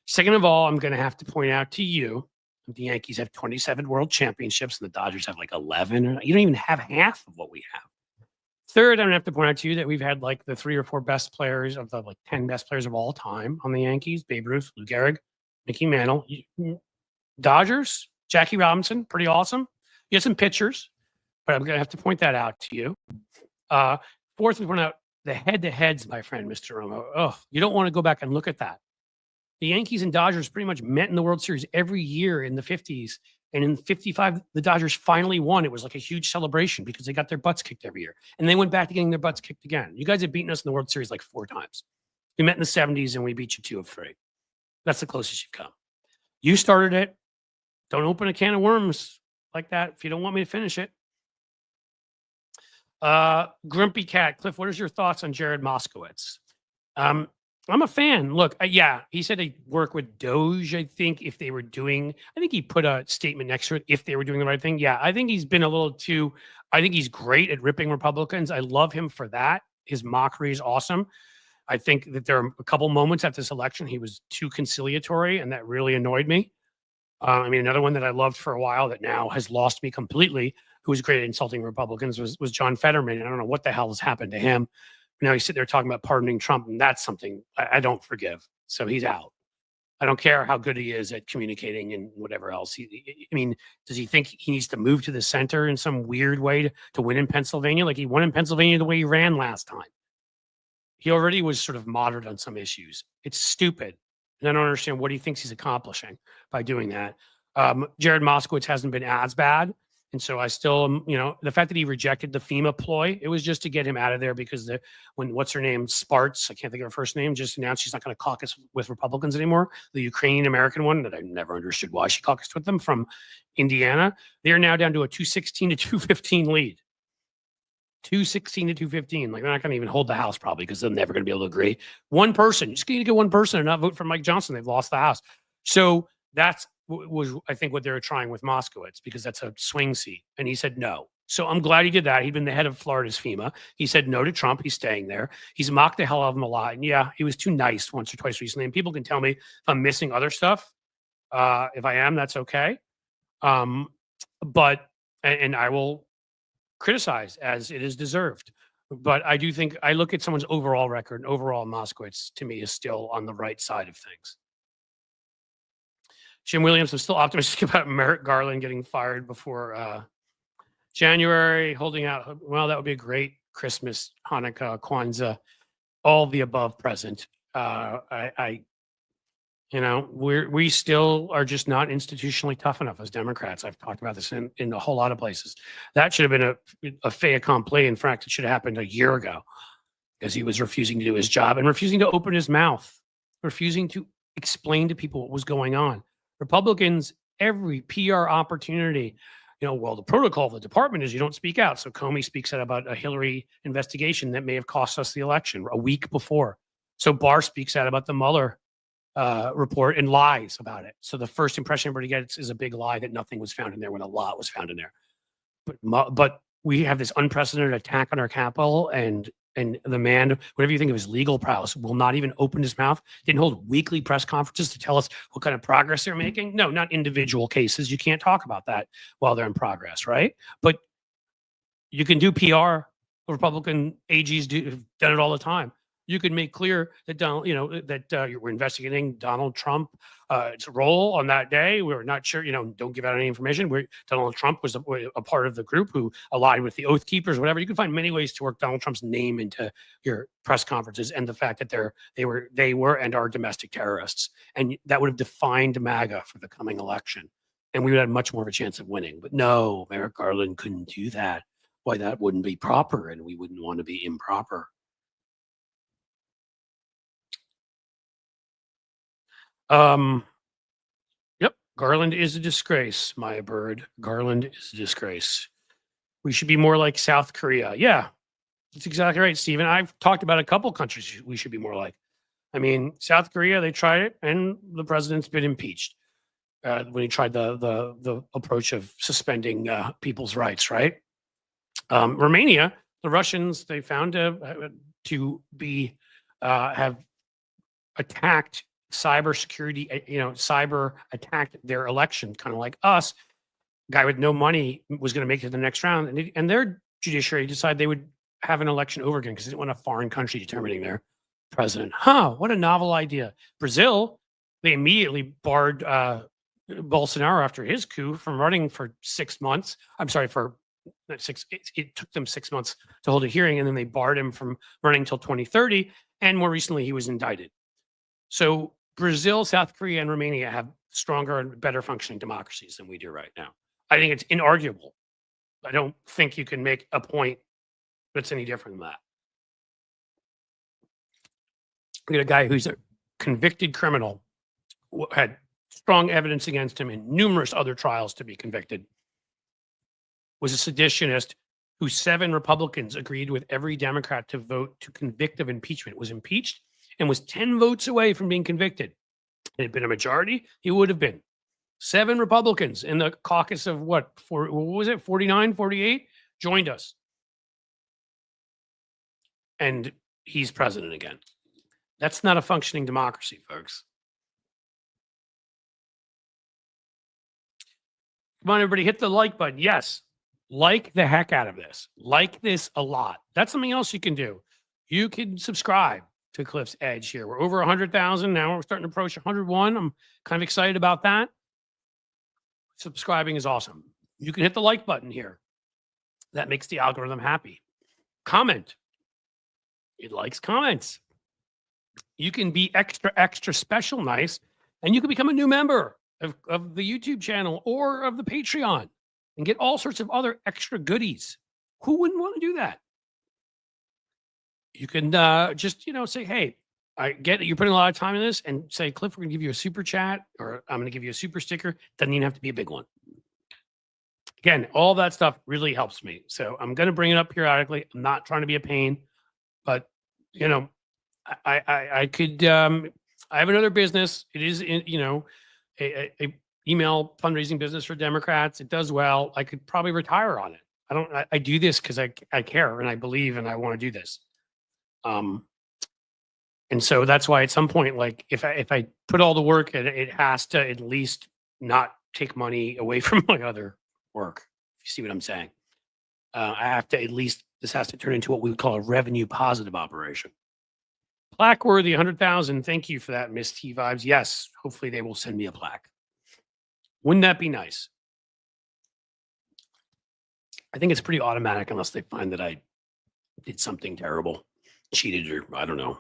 Second of all, I'm going to have to point out to you the Yankees have 27 world championships and the Dodgers have like 11. You don't even have half of what we have. Third, I'm going to have to point out to you that we've had like the 3 or 4 best players of the 10 best players of all time on the Yankees: Babe Ruth, Lou Gehrig, Mickey Mantle. Dodgers, Jackie Robinson, pretty awesome. You have some pitchers, but I'm going to have to point that out to you. Fourth, we point out the head-to-heads, my friend, Mr. Romo. Oh, you don't want to go back and look at that. The Yankees and Dodgers pretty much met in the World Series every year in the 50s. And in 55, the Dodgers finally won. It was like a huge celebration because they got their butts kicked every year. And they went back to getting their butts kicked again. You guys have beaten us in the World Series like 4 times. We met in the 70s and we beat you 2 of 3. That's the closest you've come. You started it. Don't open a can of worms like that if you don't want me to finish it. Grumpy Cat. Cliff, what is your thoughts on Jared Moskowitz? I'm a fan. Look, yeah, he said he'd work with Doge, I think, I think he put a statement next to it, if they were doing the right thing. Yeah, I think he's been a little too, I think he's great at ripping Republicans. I love him for that. His mockery is awesome. I think that there are a couple moments at this election he was too conciliatory, and that really annoyed me. Another one that I loved for a while that now has lost me completely, who was great at insulting Republicans, was John Fetterman. And I don't know what the hell has happened to him. Now he's sitting there talking about pardoning Trump, and that's something I don't forgive. So he's out. I don't care how good he is at communicating and whatever else. Does he think he needs to move to the center in some weird way to win in Pennsylvania? Like he won in Pennsylvania the way he ran last time. He already was sort of moderate on some issues. It's stupid. And I don't understand what he thinks he's accomplishing by doing that. Jared Moskowitz hasn't been as bad. And so I still, the fact that he rejected the FEMA ploy, it was just to get him out of there because when what's her name, Sparts, I can't think of her first name, just announced she's not going to caucus with Republicans anymore. The Ukrainian American one that I never understood why she caucused with them from Indiana. They are now down to a 216 to 215 lead. 216 to 215. Like they're not going to even hold the House probably because they're never going to be able to agree. One person, just need to get one person and not vote for Mike Johnson. They've lost the House. So that's was I think what they were trying with Moskowitz because that's a swing seat. And he said no. So I'm glad he did that. He'd been the head of Florida's FEMA. He said no to Trump. He's staying there. He's mocked the hell out of him a lot. And yeah, he was too nice once or twice recently. And people can tell me if I'm missing other stuff. If I am, that's okay. but and I will criticize as it is deserved. But I do think I look at someone's overall record, and overall Moskowitz to me is still on the right side of things. Jim Williams was still optimistic about Merrick Garland getting fired before January, holding out. Well, that would be a great Christmas, Hanukkah, Kwanzaa, all the above present. We still are just not institutionally tough enough as Democrats. I've talked about this in a whole lot of places. That should have been a fait accompli. In fact, it should have happened a year ago because he was refusing to do his job and refusing to open his mouth, refusing to explain to people what was going on. Republicans, every PR opportunity, the protocol of the department is you don't speak out. So Comey speaks out about a Hillary investigation that may have cost us the election a week before. So Barr speaks out about the Mueller report and lies about it. So the first impression everybody gets is a big lie that nothing was found in there when a lot was found in there. But we have this unprecedented attack on our Capitol, and the man, whatever you think of his legal prowess, will not even open his mouth. Didn't hold weekly press conferences to tell us what kind of progress they're making. No, not individual cases. You can't talk about that while they're in progress, right? But you can do PR. Republican AGs have done it all the time. You can make clear that we're investigating Donald Trump's role on that day. We're not sure, don't give out any information. Donald Trump was a part of the group who allied with the Oath Keepers, whatever. You can find many ways to work Donald Trump's name into your press conferences and the fact that they were and are domestic terrorists. And that would have defined MAGA for the coming election. And we would have much more of a chance of winning. But no, Merrick Garland couldn't do that. Why, that wouldn't be proper, and we wouldn't want to be improper. Yep. Garland is a disgrace, Maya Bird. Garland is a disgrace. We should be more like South Korea. Yeah, that's exactly right, Stephen. I've talked about a couple countries we should be more like. I mean, South Korea, they tried it, and the president's been impeached when he tried the approach of suspending people's rights, right? Romania, the Russians, they found to be have attacked cybersecurity, cyber attacked their election, kind of like us. Guy with no money was going to make it to the next round, and their judiciary decided they would have an election over again because they didn't want a foreign country determining their president. What a novel idea. Brazil, they immediately barred Bolsonaro after his coup from running for 6 months. I'm sorry, it took them 6 months to hold a hearing, and then they barred him from running until 2030. And more recently, he was indicted. So Brazil, South Korea, and Romania have stronger and better functioning democracies than we do right now. I think it's inarguable. I don't think you can make a point that's any different than that. We got a guy who's a convicted criminal, had strong evidence against him in numerous other trials to be convicted, was a seditionist who 7 Republicans agreed with every Democrat to vote to convict of impeachment, was impeached and was 10 votes away from being convicted. If it had been a majority, he would have been. 7 Republicans in the caucus of what was it, 49, 48, joined us. And he's president again. That's not a functioning democracy, folks. Come on, everybody, hit the like button. Yes, like the heck out of this. Like this a lot. That's something else you can do. You can subscribe to Cliff's Edge here. We're over 100,000 now. We're starting to approach 101. I'm kind of excited about that. Subscribing is awesome. You can hit the like button here. That makes the algorithm happy. Comment. It likes comments. You can be extra, extra special nice, and you can become a new member of the YouTube channel or of the Patreon and get all sorts of other extra goodies. Who wouldn't want to do that? You can just, say, hey, I get that you're putting a lot of time in this, and say, Cliff, we're going to give you a super chat, or I'm going to give you a super sticker. Doesn't even have to be a big one. Again, all that stuff really helps me. So I'm going to bring it up periodically. I'm not trying to be a pain, but, I could, I have another business. It is, a email fundraising business for Democrats. It does well. I could probably retire on it. I do this because I care and I believe and I want to do this. And so that's why at some point, like if I put all the work in, it has to at least not take money away from my other work. If you see what I'm saying, I have to at least this has to turn into what we would call a revenue positive operation. Plaque worthy 100,000. Thank you for that, Miss T Vibes. Yes, hopefully they will send me a plaque. Wouldn't that be nice? I think it's pretty automatic unless they find that I did something terrible, cheated, or I don't know.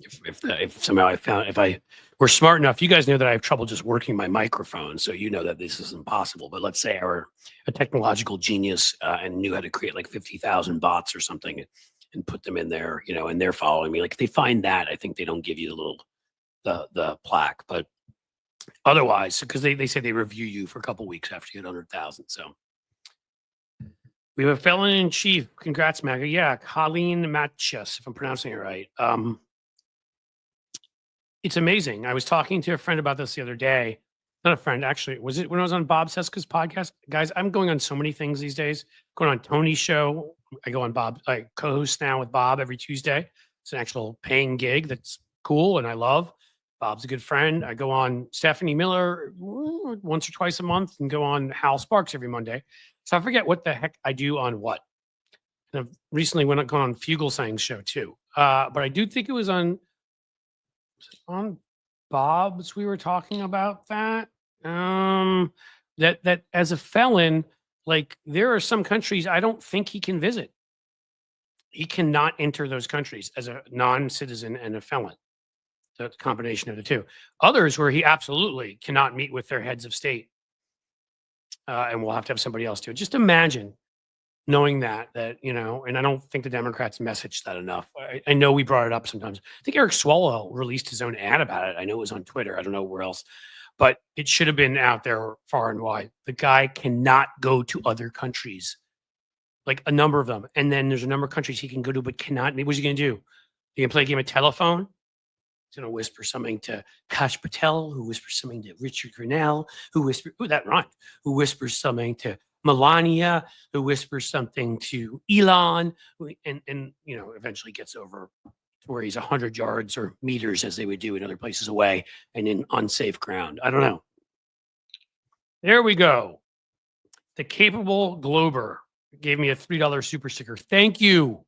If somehow I found if I were smart enough, you guys know that I have trouble just working my microphone, so you know that this is impossible. But let's say I were a technological genius and knew how to create like 50,000 bots or something and put them in there, you know, and they're following me. Like if they find that, I think they don't give you the little the plaque, but otherwise, because they say they review you for a couple weeks after you get 100,000. So we have a felon in chief. Congrats, Maga. Yeah, Colleen Matchus, if I'm pronouncing it right. It's amazing. I was talking to a friend about this the other day. Not a friend, actually. Was it when I was on Bob Seska's podcast? Guys, I'm going on so many things these days. Going on Tony's show. I go on Bob. I co-host now with Bob every Tuesday. It's an actual paying gig that's cool and I love. Bob's a good friend. I go on Stephanie Miller once or twice a month and go on Hal Sparks every Monday. So I forget what the heck I do on what. And I've recently gone on Fugelsang's show too. But I do think it was on Bob's. We were talking about that. That as a felon, like there are some countries I don't think he can visit. He cannot enter those countries as a non-citizen and a felon. The combination of the two. Others where he absolutely cannot meet with their heads of state. And we'll have to have somebody else do it. Just imagine knowing that, you know, and I don't think the Democrats messaged that enough. I know we brought it up sometimes. I think Eric Swalwell released his own ad about it. I know it was on Twitter. I don't know where else, but it should have been out there far and wide. The guy cannot go to other countries, like a number of them. And then there's a number of countries he can go to, but cannot. What's he going to do? He can play a game of telephone. He's going to whisper something to Kash Patel, who whispers something to Richard Grenell, who whispers, that rhymed, who whispers something to Melania, who whispers something to Elon, and you know, eventually gets over to where he's 100 yards or meters, as they would do in other places away, and in unsafe ground. I don't know. There we go. The Capable Glober gave me a $3 super sticker. Thank you.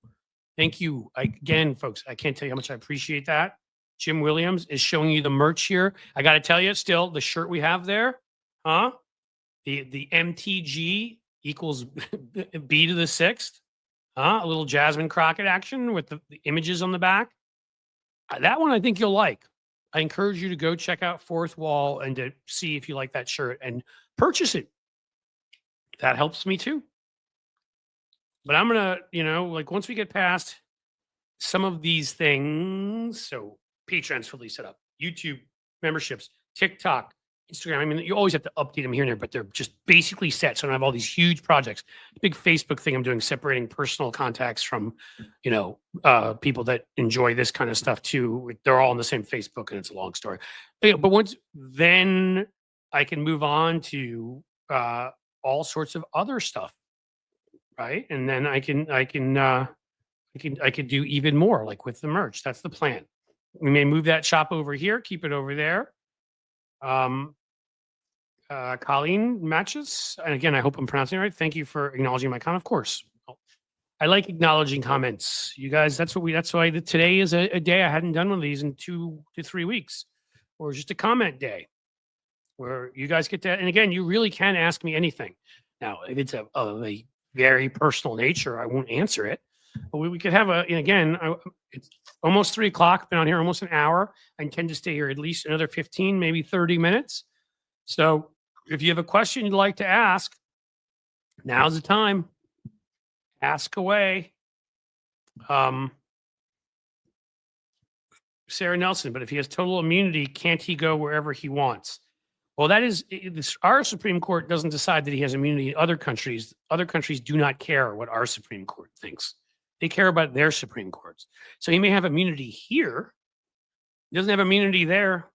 Thank you. Again, folks, I can't tell you how much I appreciate that. Jim Williams is showing you the merch here. I got to tell you, still, the shirt we have there, huh? The MTG equals B to the sixth. A little Jasmine Crockett action with the images on the back. That one I think you'll like. I encourage you to go check out Fourth Wall and to see if you like that shirt and purchase it. That helps me too. But I'm going to, you know, like once we get past some of these things, so Patreon's fully set up, YouTube memberships, TikTok, Instagram. I mean, you always have to update them here and there, but they're just basically set. So I have all these huge projects. The big Facebook thing I'm doing, separating personal contacts from, you know, people that enjoy this kind of stuff too. They're all on the same Facebook, and it's a long story. But once then, I can move on to all sorts of other stuff, right? And then I could do even more, like with the merch. That's the plan. We may move that shop over here, keep it over there. Colleen Matches, and again, I hope I'm pronouncing it right. Thank you for acknowledging my comment. Of course, I like acknowledging comments. You guys, that's why today is a day I hadn't done one of these in 2 to 3 weeks, or just a comment day where you guys get to. And again, you really can ask me anything. Now, if it's of a very personal nature, I won't answer it. But we could have and again, it's almost 3 o'clock. Been on here almost an hour. I intend to stay here at least another 15, maybe 30 minutes. So if you have a question you'd like to ask, now's the time. Ask away. Sarah Nelson, but if he has total immunity, can't he go wherever he wants? Well, that is, our Supreme Court doesn't decide that he has immunity in other countries. Other countries do not care what our Supreme Court thinks. They care about their Supreme Courts. So he may have immunity here. He doesn't have immunity there.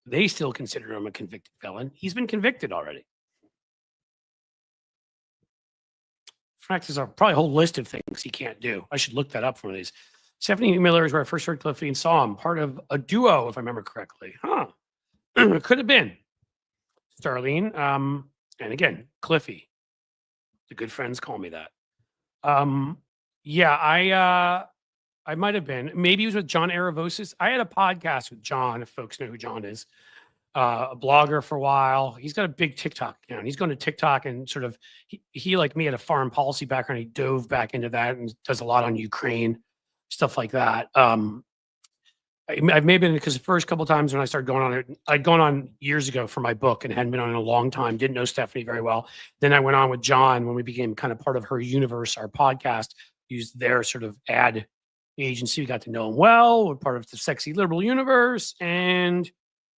They still consider him a convicted felon. He's been convicted already. In fact, there's probably a whole list of things he can't do. I should look that up for one of these. Stephanie Miller is where I first heard Cliffy and saw him. Part of a duo, if I remember correctly. Huh. It could have been. Starlene. And again, Cliffy, the good friends call me that. Um, yeah, I might have been. Maybe it was with John Aravosis. I had a podcast with John, if folks know who John is, a blogger for a while. He's got a big TikTok account. He's going to TikTok and sort of he like me had a foreign policy background. He dove back into that and does a lot on Ukraine, stuff like that. I've maybe been because the first couple times when I started going on it, I'd gone on years ago for my book and hadn't been on in a long time. Didn't know Stephanie very well. Then I went on with John when we became kind of part of her universe. Our podcast used their sort of ad agency. We got to know him well. We're part of the sexy liberal universe, and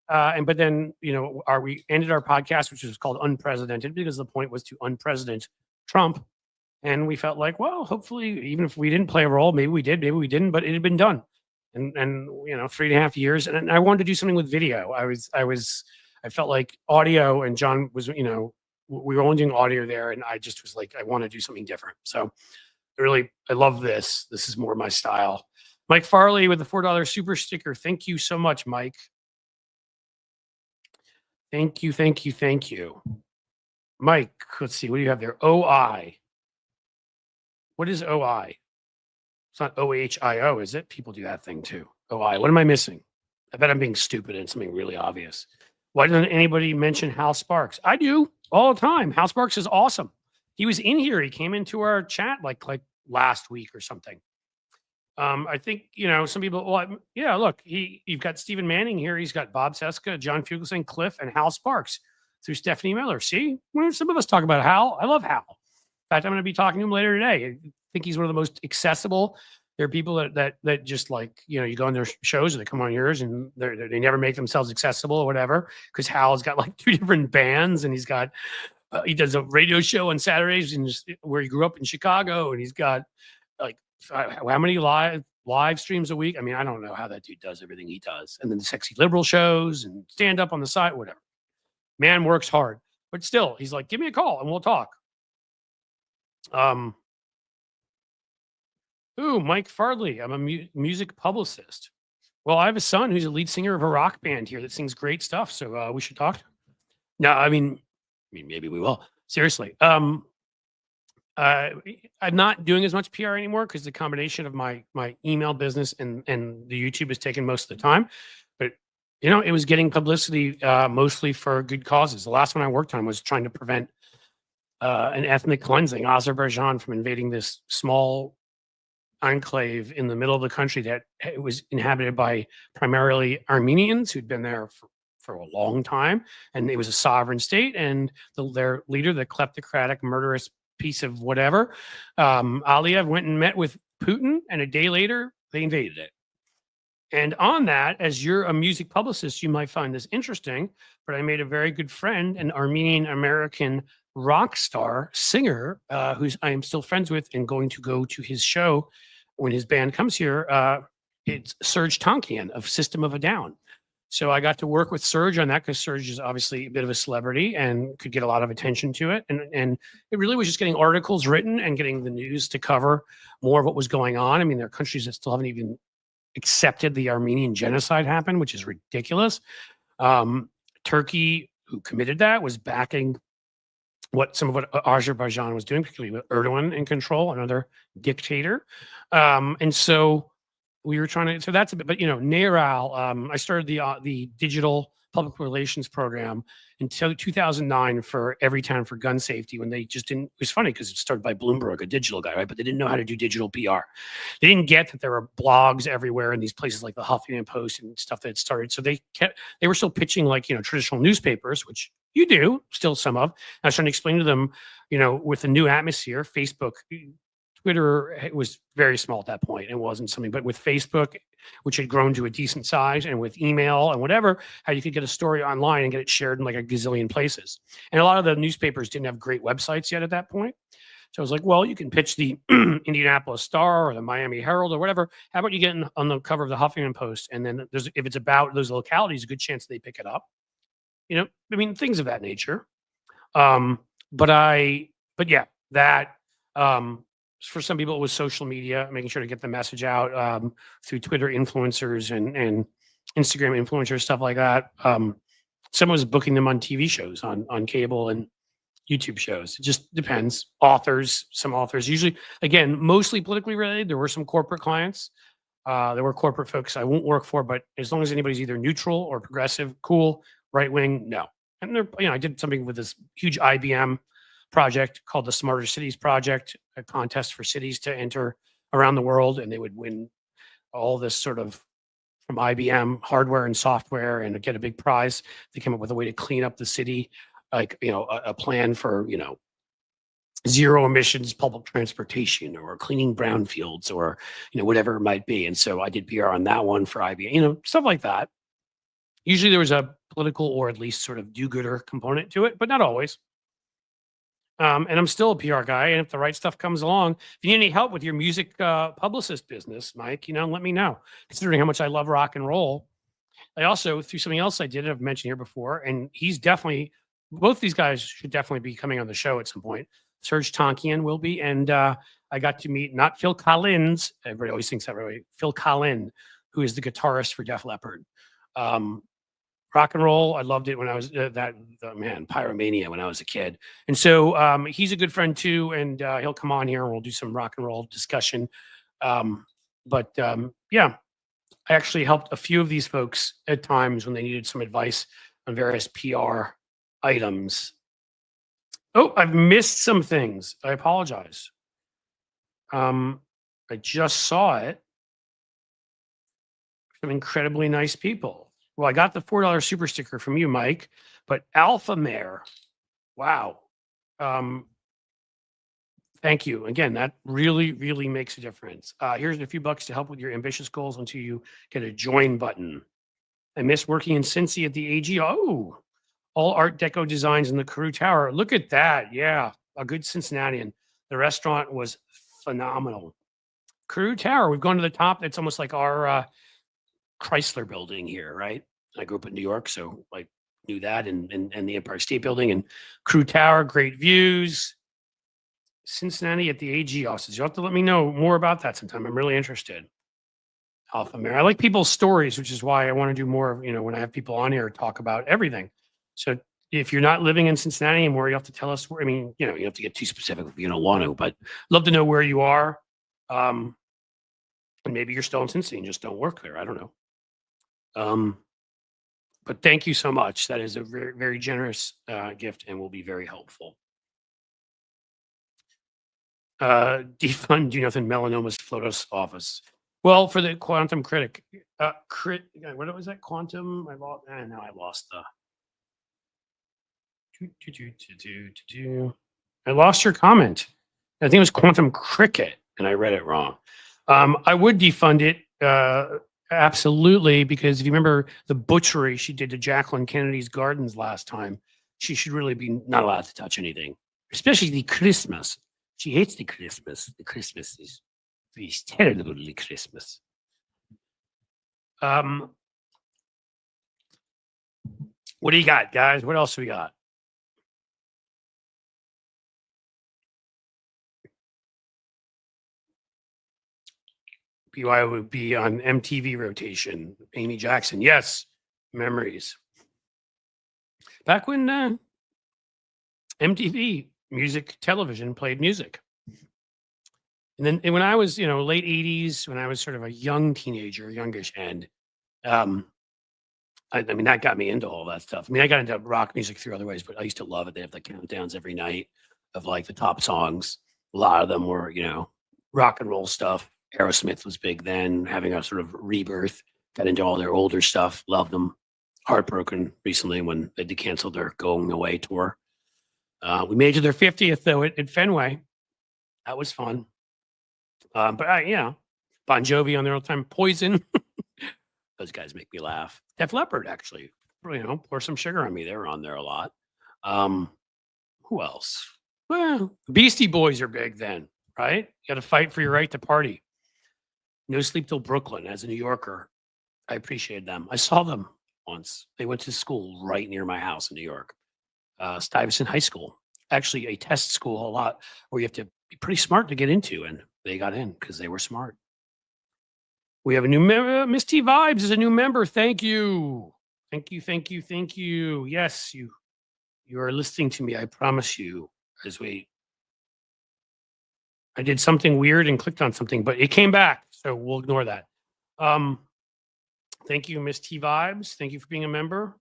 but then we ended our podcast, which was called Unprecedented, because the point was to unpresident Trump, and we felt like, well, hopefully, even if we didn't play a role, maybe we did, maybe we didn't, but it had been done. And 3.5 years, and I wanted to do something with video. I felt like audio, and John was, we were only doing audio there, and I just was like, I want to do something different. So I love this. This is more my style. Mike Farley with the $4 super sticker. Thank you so much, Mike. Thank you, thank you, thank you. Mike, let's see, what do you have there? OI. What is OI? It's not OHIO, is it? People do that thing too. OI. What am I missing? I bet I'm being stupid and something really obvious. Why doesn't anybody mention Hal Sparks? I do all the time. Hal Sparks is awesome. He was in here. He came into our chat like last week or something. I think, some people, look, you've got Stephen Manning here. He's got Bob Seska, John Fugelsang, Cliff, and Hal Sparks through Stephanie Miller. See, some of us talk about Hal. I love Hal. In fact, I'm going to be talking to him later today. I think he's one of the most accessible. There are people that just like, you go on their shows or they come on yours and they never make themselves accessible or whatever, because Hal's got like 2 different bands, and he's got, he does a radio show on Saturdays where he grew up in Chicago, and he's got like how many live streams a week? I mean, I don't know how that dude does everything he does. And then the sexy liberal shows and stand up on the side, whatever. Man works hard, but still, he's like, give me a call and we'll talk. Mike Farley. I'm a music publicist. Well, I have a son who's a lead singer of a rock band here that sings great stuff. So we should talk. No, I mean, maybe we will. Seriously. I'm not doing as much PR anymore because the combination of my email business and the YouTube has taken most of the time. But it was getting publicity mostly for good causes. The last one I worked on was trying to prevent an ethnic cleansing, Azerbaijan from invading this small enclave in the middle of the country that was inhabited by primarily Armenians who'd been there for a long time, and it was a sovereign state. And their leader, the kleptocratic, murderous piece of whatever, Aliyev, went and met with Putin, and a day later they invaded it. And on that, as you're a music publicist, you might find this interesting, but I made a very good friend, an Armenian American rock star singer, who's I am still friends with and going to go to his show when his band comes here. It's Serge Tankian of System of a Down. So I got to work with Serge on that because Serge is obviously a bit of a celebrity and could get a lot of attention to it. And it really was just getting articles written and getting the news to cover more of what was going on. I mean, there are countries that still haven't even accepted the Armenian genocide happened, which is ridiculous. Turkey, who committed that, was backing some of what Azerbaijan was doing, particularly with Erdogan in control, another dictator. And so we were trying to, so that's a bit, but NARAL, I started the digital public relations program until 2009 for Everytown for gun safety, when they just didn't, it was funny because it started by Bloomberg, a digital guy, right? But they didn't know how to do digital PR. They didn't get that there were blogs everywhere in these places like the Huffington Post and stuff that had started. So they were still pitching like, traditional newspapers, which you do still some of. I was trying to explain to them, with the new atmosphere, Facebook, Twitter, it was very small at that point. It wasn't something, but with Facebook, which had grown to a decent size, and with email and whatever, how you could get a story online and get it shared in like a gazillion places. And a lot of the newspapers didn't have great websites yet at that point. So I was like, well, you can pitch the Indianapolis Star or the Miami Herald or whatever. How about you get on the cover of the Huffington Post? And then if it's about those localities, a good chance they pick it up. Things of that nature. For some people, it was social media, making sure to get the message out through Twitter influencers and Instagram influencers, stuff like that. Someone was booking them on TV shows on cable and YouTube shows. It just depends. Authors, some authors, usually, again, mostly politically related. There were some corporate clients. There were corporate folks I won't work for, but as long as anybody's either neutral or progressive, cool, right wing, no. And there, I did something with this huge IBM project called the Smarter Cities Project, a contest for cities to enter around the world, and they would win all this sort of from IBM hardware and software and get a big prize. They came up with a way to clean up the city, like a plan for zero emissions public transportation or cleaning brownfields or whatever it might be. And so I did PR on that one for IBM, stuff like that. Usually there was a political or at least sort of do-gooder component to it, but not always. And I'm still a PR guy. And if the right stuff comes along, if you need any help with your music publicist business, Mike, let me know. Considering how much I love rock and roll, I also, through something else I did, I've mentioned here before, and he's definitely, both these guys should definitely be coming on the show at some point. Serge Tonkian will be, and I got to meet not Phil Collins. Everybody always thinks that way. Phil Collin, who is the guitarist for Def Leppard. Rock and roll, I loved it when I was Pyromania when I was a kid. And so he's a good friend too, and he'll come on here and we'll do some rock and roll discussion. Yeah, I actually helped a few of these folks at times when they needed some advice on various PR items. Oh, I've missed some things. I apologize. I just saw it. Some incredibly nice people. Well, I got the $4 super sticker from you, Mike, but Alpha Mare, wow. Thank you. Again, that really, really makes a difference. Here's a few bucks to help with your ambitious goals until you get a join button. I miss working in Cincy at the AG. Oh, all Art Deco designs in the Carew Tower. Look at that. Yeah, a good Cincinnatian. The restaurant was phenomenal. Carew Tower, we've gone to the top. It's almost like our Chrysler building here, right? I grew up in New York, so I knew that, and the Empire State Building and Carew Tower, great views. Cincinnati at the AG offices. You'll have to let me know more about that sometime. I'm really interested. Alpha Mare. I like people's stories, which is why I want to do more, when I have people on here talk about everything. So if you're not living in Cincinnati anymore, you have to tell us where. I mean, you have to get too specific if you don't want to, but love to know where you are. And maybe you're still in Cincinnati and just don't work there. I don't know. But thank you so much. That is a very, very generous gift and will be very helpful. Defund Do Nothing Melanoma's Flotos office. Well, for the Quantum Critic, what was that? Quantum? I lost the. I lost your comment. I think it was Quantum Cricket, and I read it wrong. I would defund it. Absolutely, because if you remember the butchery she did to Jacqueline Kennedy's gardens last time, she should really be not allowed to touch anything, especially the Christmas. She hates the Christmas. The Christmas is terribly Christmas. What do you got, guys? What else we got? BY would be on MTV rotation. Amy Jackson. Yes. Memories. Back when MTV music television played music. And then when I was, late 80s, when I was sort of a young teenager, youngish end, I mean, that got me into all that stuff. I mean, I got into rock music through other ways, but I used to love it. They have the countdowns every night of like the top songs. A lot of them were, rock and roll stuff. Aerosmith was big then, having a sort of rebirth. Got into all their older stuff. Loved them. Heartbroken recently when they canceled their Going Away tour. We made it to their 50th though at Fenway. That was fun. But Bon Jovi on their old time. Poison. Those guys make me laugh. Def Leppard actually. Pour Some Sugar on Me. They were on there a lot. Who else? Well, Beastie Boys are big then, right? You got to fight for your right to party. No Sleep Till Brooklyn. As a New Yorker, I appreciated them. I saw them once. They went to school right near my house in New York. Stuyvesant High School. Actually, a test school a lot where you have to be pretty smart to get into, and they got in because they were smart. We have a new member. Miss T Vibes is a new member. Thank you. Thank you. Yes, you You are listening to me, I promise you, as I did something weird and clicked on something, but it came back, so we'll ignore that. Um, thank you, Miss T Vibes. Thank you for being a member.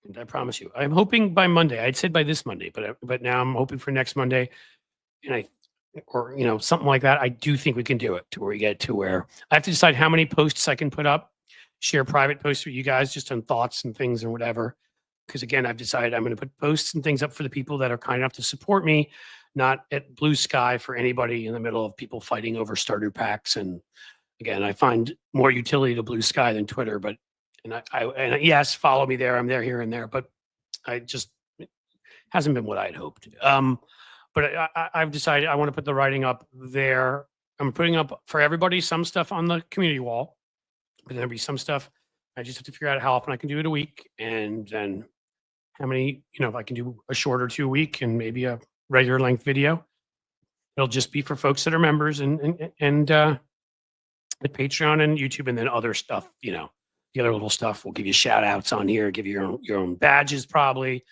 And I promise you, I'm hoping by Monday. I'd said by this Monday, but now I'm hoping for next Monday, and or something like that. I do think we can do it to where we get to where I have to decide how many posts I can put up, share private posts with you guys just on thoughts and things or whatever. Because again, I've decided I'm going to put posts and things up for the people that are kind enough to support me, not at Blue Sky for anybody in the middle of people fighting over starter packs. And again, I find more utility to Blue Sky than Twitter, but and yes, follow me there. I'm there, here, and there, but it hasn't been what I'd hoped. But I've decided I want to put the writing up there. I'm putting up for everybody some stuff on the community wall, but there'll be some stuff. I just have to figure out how often I can do it a week, and then how many, if I can do a short or 2 a week and maybe a regular length video. It'll just be for folks that are members and at Patreon and YouTube, and then other stuff, the other little stuff. We'll give you shout outs on here, give you your own badges probably.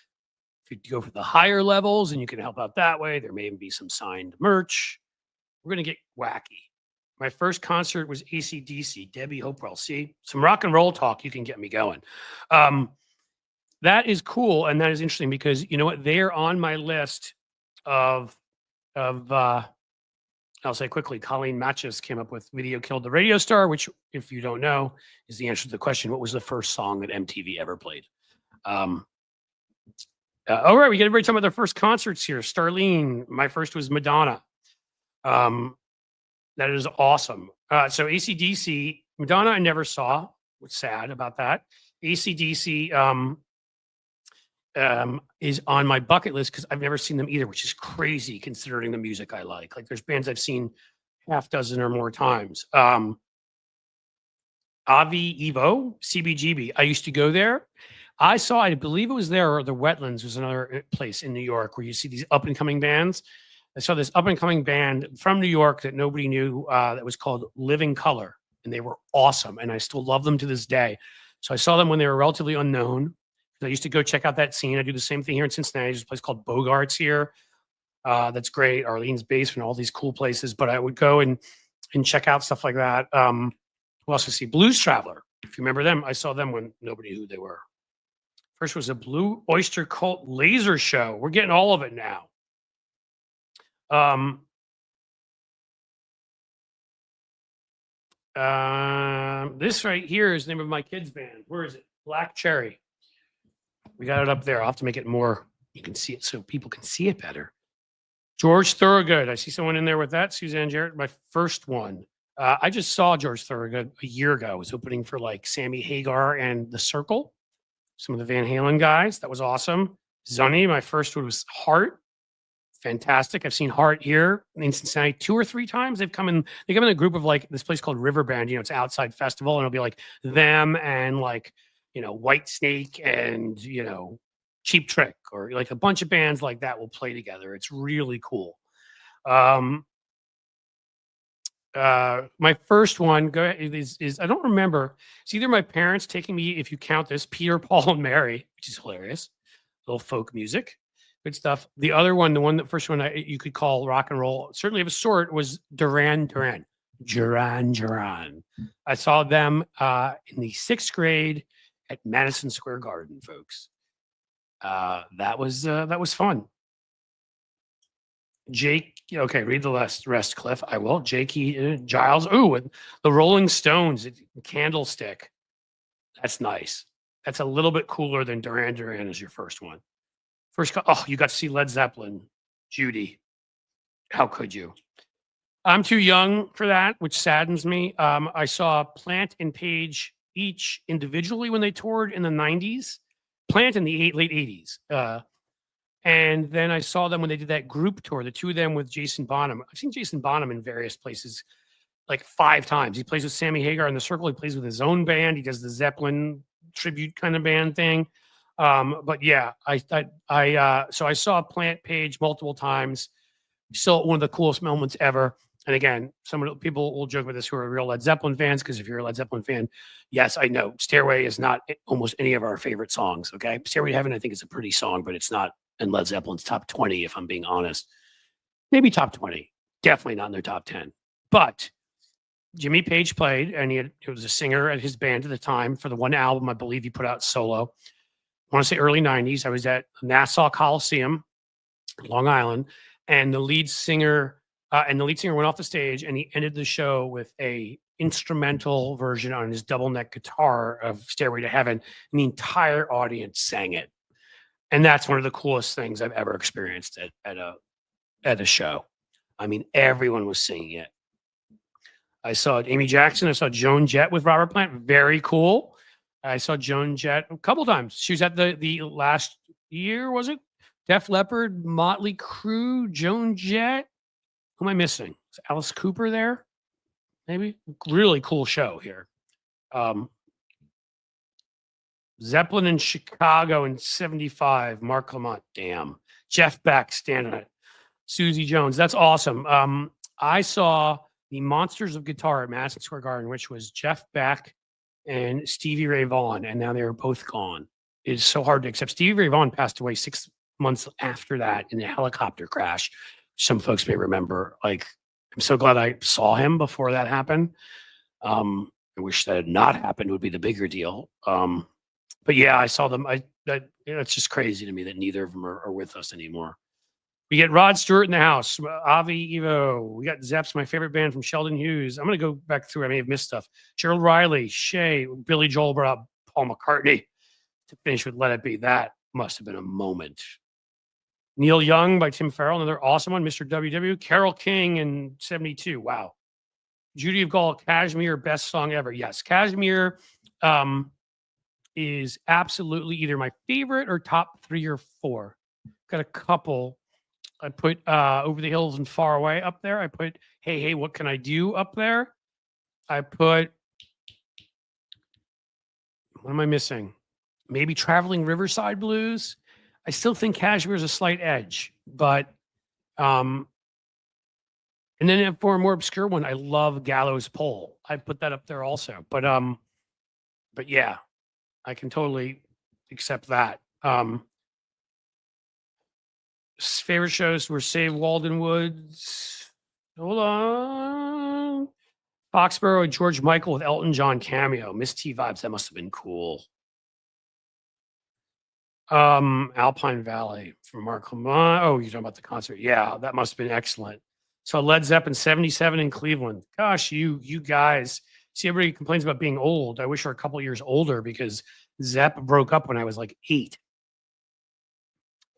If you go for the higher levels and you can help out that way, there may even be some signed merch. We're going to get wacky. My first concert was AC/DC, Debbie Hopewell. See, some rock and roll talk, you can get me going. That is cool, and that is interesting because you know what? They're on my list of I'll say quickly, Colleen Matches came up with Video Killed the Radio Star, which, if you don't know, is the answer to the question, what was the first song that MTV ever played? All right, we get everybody talking about their first concerts here. Starlene, my first was Madonna. That is awesome. So AC/DC, Madonna I never saw. What's sad about that. AC/DC is on my bucket list because I've never seen them either, which is crazy considering the music I like. Like there's bands I've seen half dozen or more times. Avi Evo, CBGB. I used to go there. I believe it was there, or the Wetlands was another place in New York where you see these up and coming bands. I saw this up and coming band from New York that nobody knew that was called Living Color, and they were awesome. And I still love them to this day. So I saw them when they were relatively unknown. I used to go check out that scene. I do the same thing here in Cincinnati. There's a place called Bogarts here. That's great. Arlene's Basement, all these cool places. But I would go and check out stuff like that. Who else I see? Blues Traveler. If you remember them, I saw them when nobody knew who they were. First was a Blue Oyster Cult laser show. We're getting all of it now. This right here is the name of my kids' band. Where is it? Black Cherry. We got it up there. I'll have to make it more, you can see it so people can see it better. George Thorogood. I see someone in there with that. Suzanne Jarrett, my first one. I just saw George Thorogood a year ago. I was opening for like Sammy Hagar and The Circle, some of the Van Halen guys. That was awesome. Zunny, my first one was Heart. Fantastic. I've seen Heart here in Cincinnati 2 or 3 times. They come in a group of like this place called River Band. It's outside festival, and it'll be like them and like, White Snake and, Cheap Trick, or like a bunch of bands like that will play together. It's really cool. My first one is I don't remember. It's either my parents taking me, if you count this, Peter, Paul, and Mary, which is hilarious. Little folk music. Good stuff. The other one, the first one you could call rock and roll, certainly of a sort, was Duran Duran. I saw them in the 6th grade at Madison Square Garden, folks. That was fun. Jake, okay, read the rest, Cliff. I will. Jake Giles. Ooh, and the Rolling Stones, Candlestick. That's nice. That's a little bit cooler than Duran Duran as your first one. You got to see Led Zeppelin. Judy. How could you? I'm too young for that, which saddens me. I saw Plant and Page each individually when they toured in the 90s. Plant in the late 80s. And then I saw them when they did that group tour, the two of them with Jason Bonham. I've seen Jason Bonham in various places like 5 times. He plays with Sammy Hagar in The Circle. He plays with his own band. He does the Zeppelin tribute kind of band thing. But yeah, so I saw Plant Page multiple times. Still one of the coolest moments ever. And again, people will joke with this who are real Led Zeppelin fans, because if you're a Led Zeppelin fan, yes, I know Stairway is not almost any of our favorite songs. Okay, Stairway to Heaven, I think is a pretty song, but it's not in Led Zeppelin's top 20. If I'm being honest, maybe top 20, definitely not in their top 10. But Jimmy Page played, and he was a singer at his band at the time for the one album I believe he put out solo. I want to say early 90s. I was at Nassau Coliseum, Long Island, and the lead singer went off the stage, and he ended the show with a instrumental version on his double neck guitar of Stairway to Heaven, and the entire audience sang it. And that's one of the coolest things I've ever experienced at a show. I mean, everyone was singing it. I saw Amy Jackson. I saw Joan Jett with Robert Plant. Very cool. I saw Joan Jett a couple times. She was at the last year, was it? Def Leppard, Motley Crue, Joan Jett. Who am I missing? Is Alice Cooper there? Maybe. Really cool show here. Zeppelin in Chicago in 75. Mark Lamont. Damn. Jeff Beck standing it. Susie Jones. That's awesome. I saw the Monsters of Guitar at Madison Square Garden, which was Jeff Beck and Stevie Ray Vaughan, and now they're both gone. It is so hard to accept. Stevie Ray Vaughan passed away 6 months after that in a helicopter crash. Some folks may remember. Like, I'm so glad I saw him before that happened. I wish that had not happened. It would be the bigger deal. But yeah, I saw them. It's just crazy to me that neither of them are with us anymore. We get Rod Stewart in the house. Avi Evo. We got Zeps, my favorite band from Sheldon Hughes. I'm going to go back through. I may have missed stuff. Gerald Riley, Shay, Billy Joel brought up Paul McCartney to finish with Let It Be. That must have been a moment. Neil Young by Tim Farrell, another awesome one. Mr. WW. Carole King in 72. Wow. Judy of Gaulle, Kashmir, best song ever. Yes, Kashmir is absolutely either my favorite or top 3 or 4. Got a couple. I put Over the Hills and Far Away up there. I put Hey, Hey, What Can I Do up there. I put, what am I missing? Maybe Traveling Riverside Blues. I still think Kashmir is a slight edge, but and then for a more obscure one, I love Gallows Pole. I put that up there also. But yeah, I can totally accept that. Favorite shows were Save Walden Woods. Hold on. Foxborough, George Michael with Elton John cameo. Miss T vibes. That must have been cool. Alpine Valley from Mark Lamont. Oh, you're talking about the concert. Yeah, that must have been excellent. So Led Zeppelin 77 in Cleveland. Gosh, you guys. See, everybody complains about being old. I wish we were a couple years older because Zepp broke up when I was like 8.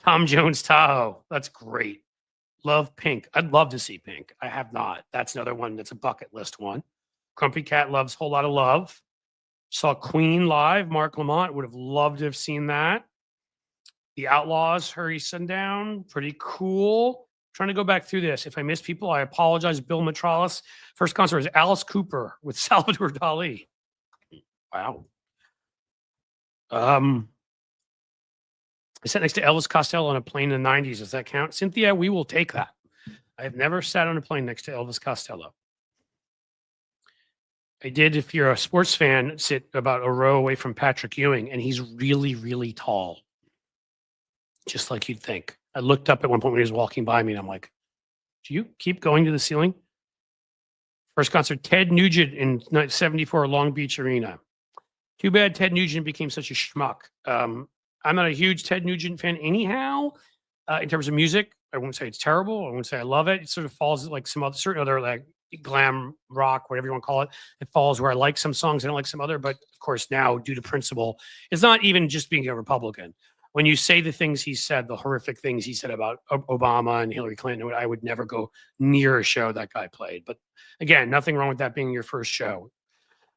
Tom Jones Tahoe. That's great. Love Pink. I'd love to see Pink. I have not. That's another one that's a bucket list one. Grumpy Cat loves Whole Lot of Love. Saw Queen live. Mark Lamont. Would have loved to have seen that. The Outlaws, Hurry Sundown. Pretty cool. Trying to go back through this. If I miss people, I apologize. Bill Metrolis. First concert was Alice Cooper with Salvador Dali. Wow. I sat next to Elvis Costello on a plane in the 90s. Does that count? Cynthia, we will take that. I have never sat on a plane next to Elvis Costello. I did, if you're a sports fan, sit about a row away from Patrick Ewing, and he's really, really tall. Just like you'd think. I looked up at one point when he was walking by me, and I'm like, do you keep going to the ceiling? First concert, Ted Nugent in 74 Long Beach Arena. Too bad Ted Nugent became such a schmuck. I'm not a huge Ted Nugent fan anyhow, in terms of music. I wouldn't say it's terrible. I wouldn't say I love it. It sort of falls like some other, certain other like glam rock, whatever you want to call it. It falls where I like some songs, I don't like some other. But of course now, due to principle, it's not even just being a Republican. When you say the things he said, the horrific things he said about Obama and Hillary Clinton, I would never go near a show that guy played. But again, nothing wrong with that being your first show.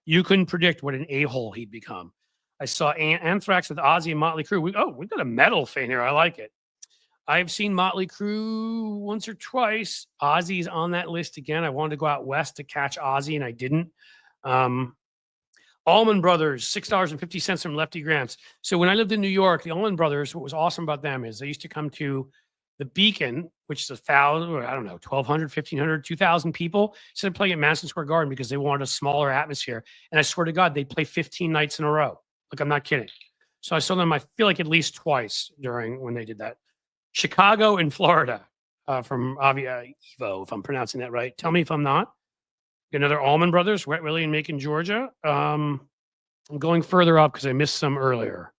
You couldn't predict what an a-hole he'd become. I saw Anthrax with Ozzy and Motley Crue. We've got a metal fan here. I like it. I've seen Motley Crue once or twice. Ozzy's on that list again. I wanted to go out west to catch Ozzy, and I didn't. Allman Brothers, $6.50 from Lefty Grants. So when I lived in New York, the Allman Brothers, what was awesome about them is they used to come to the Beacon, which is 1,000, or I don't know, 1,200, 1,500, 2,000 people, instead of playing at Madison Square Garden because they wanted a smaller atmosphere. And I swear to God, they play 15 nights in a row. Like, I'm not kidding. So I saw them, I feel like at least twice during when they did that. Chicago and Florida from Evo, if I'm pronouncing that right. Tell me if I'm not. Another Allman Brothers, Wet Willie and Macon, Georgia. I'm going further up because I missed some earlier.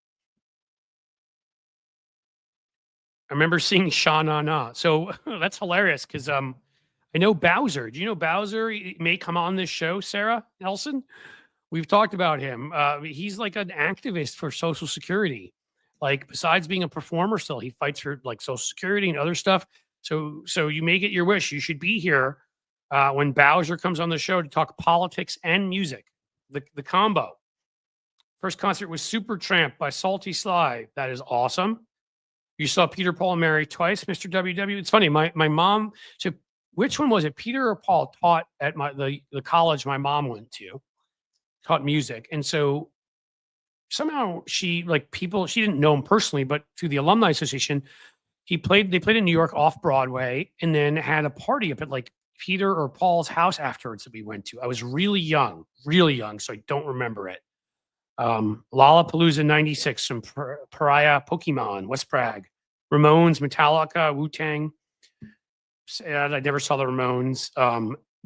I remember seeing Sha Na Na. So that's hilarious because I know Bowser. Do you know Bowser may come on this show, Sarah Nelson? We've talked about him. He's like an activist for Social Security. Like, besides being a performer, still he fights for like Social Security and other stuff. So you may get your wish. You should be here when Bowser comes on the show to talk politics and music. The combo. First concert was Supertramp by Salty Sly. That is awesome. You saw Peter, Paul, and Mary twice, Mr. WW. It's funny. My mom. So which one was it? Peter or Paul taught at the college my mom went to. Taught music, and so somehow she didn't know him personally, but through the alumni association, they played in New York off Broadway, and then had a party up at like Peter or Paul's house afterwards that we went to. I was really young, so I don't remember it. Lollapalooza 96, some Pariah, Pokemon, West Prague, Ramones, Metallica, Wu-Tang. Sad, I never saw the Ramones.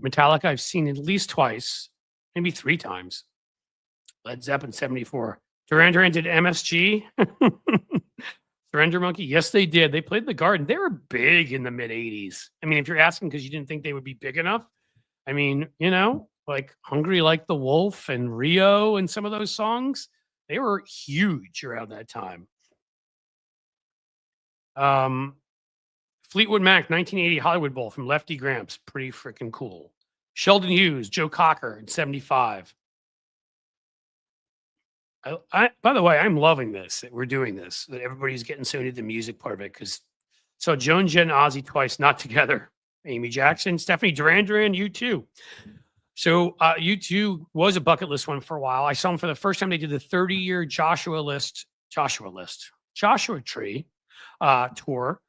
Metallica I've seen at least twice, maybe 3 times. Led Zeppelin 74. Duran Duran did MSG. Surrender Monkey. Yes, they did. They played the Garden. They were big in the mid 80s. I mean, if you're asking because you didn't think they would be big enough, I mean, like Hungry Like the Wolf and Rio and some of those songs, they were huge around that time. Fleetwood Mac, 1980 Hollywood Bowl from Lefty Gramps. Pretty freaking cool. Sheldon Hughes, Joe Cocker in 75. By the way, I'm loving this, that we're doing this, that everybody's getting so into the music part of it. So Joan Jett and Ozzy twice, not together. Amy Jackson, Stephanie Duran, U2. So U2 was a bucket list one for a while. I saw them for the first time. They did the 30-year Joshua Tree tour.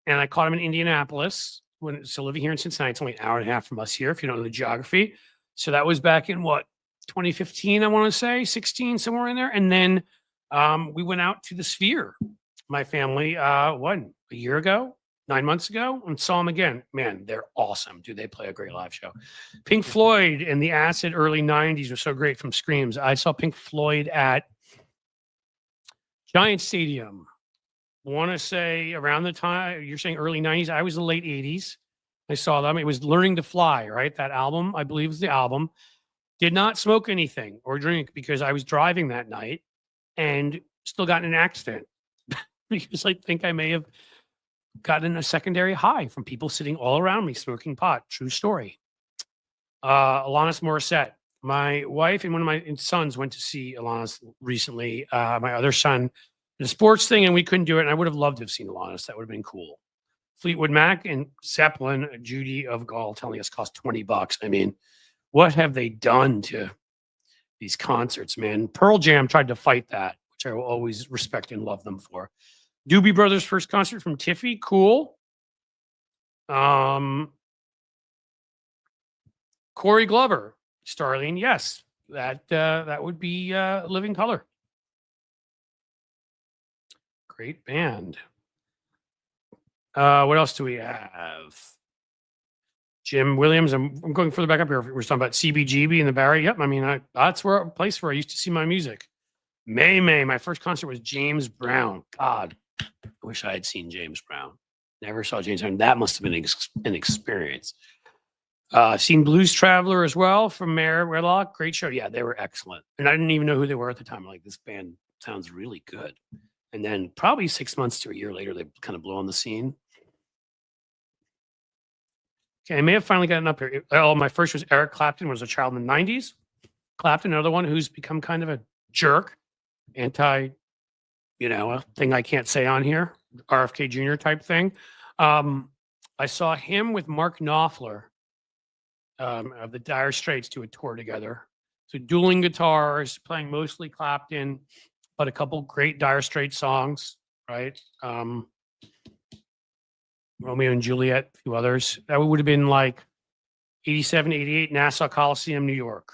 And I caught him in Indianapolis so living here in Cincinnati. It's only an hour and a half from us here, if you don't know the geography. So that was back in 2015, I want to say, 16, somewhere in there. And then we went out to the Sphere, my family, a year ago, 9 months ago, and saw them again. Man, they're awesome. Dude, they play a great live show. Pink Floyd and the Acid early 90s were so great from Screams. I saw Pink Floyd at Giant Stadium. Want to say around the time, you're saying early 90s, I was the late 80s. I saw them. It was Learning to Fly, right? That album, I believe, was the album. Did not smoke anything or drink because I was driving that night and still got in an accident because I think I may have gotten a secondary high from people sitting all around me smoking pot. True story. Alanis Morissette. My wife and one of my sons went to see Alanis recently. My other son did a sports thing and we couldn't do it. And I would have loved to have seen Alanis. That would have been cool. Fleetwood Mac and Zeppelin, Judy of Gaulle telling us cost $20. I mean, what have they done to these concerts, man? Pearl Jam tried to fight that, which I will always respect and love them for. Doobie Brothers' first concert from Tiffy, cool. Corey Glover, Starlene, yes, that would be Living Color. Great band. What else do we have? Jim Williams. I'm going further back up here. We're talking about CBGB in the Barry. Yep. I mean, that's a place where I used to see my music. May. My first concert was James Brown. God, I wish I had seen James Brown. Never saw James Brown. That must have been an experience. Seen Blues Traveler as well from Mayor Wedlock. Great show. Yeah, they were excellent. And I didn't even know who they were at the time. Like, this band sounds really good. And then probably 6 months to a year later, they kind of blew on the scene. Okay, I may have finally gotten up here. My first was Eric Clapton, was a child in the 90s. Clapton, another one who's become kind of a jerk, a thing I can't say on here, RFK Jr. type thing. I saw him with Mark Knopfler of the Dire Straits do a tour together. So dueling guitars, playing mostly Clapton, but a couple great Dire Straits songs, right? Romeo and Juliet, a few others. That would have been like 87, 88, Nassau Coliseum, New York.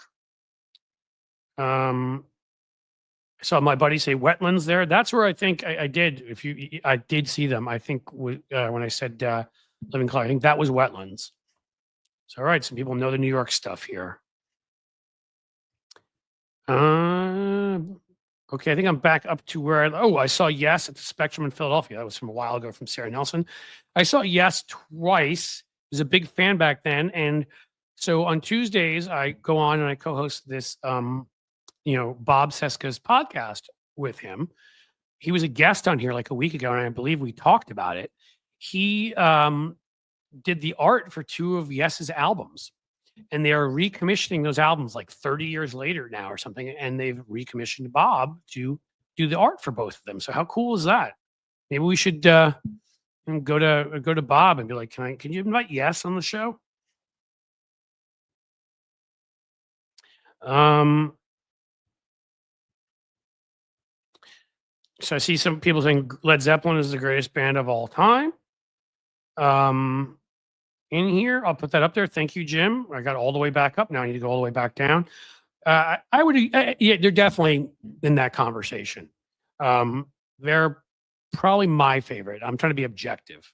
I saw my buddy say wetlands there. That's where I think I did. I did see them. I think when I said Living Color, I think that was wetlands. So, all right, some people know the New York stuff here. Okay, I think I'm back up to where I saw Yes at the Spectrum in Philadelphia. That was from a while ago from Sarah Nelson. I saw Yes twice. I was a big fan back then. And so on Tuesdays, I go on and I co-host this Bob Seska's podcast with him. He was a guest on here like a week ago, and I believe we talked about it. He did the art for 2 of Yes's albums, and they are recommissioning those albums like 30 years later now or something, and they've recommissioned Bob to do the art for both of them. So how cool is that? Maybe we should go to Bob and be like, can you invite Yes on the show? So I see some people saying Led Zeppelin is the greatest band of all time. In here, I'll put that up there. Thank you, Jim. I got all the way back up. Now I need to go all the way back down. I would, yeah, they're definitely in that conversation. They're probably my favorite. I'm trying to be objective.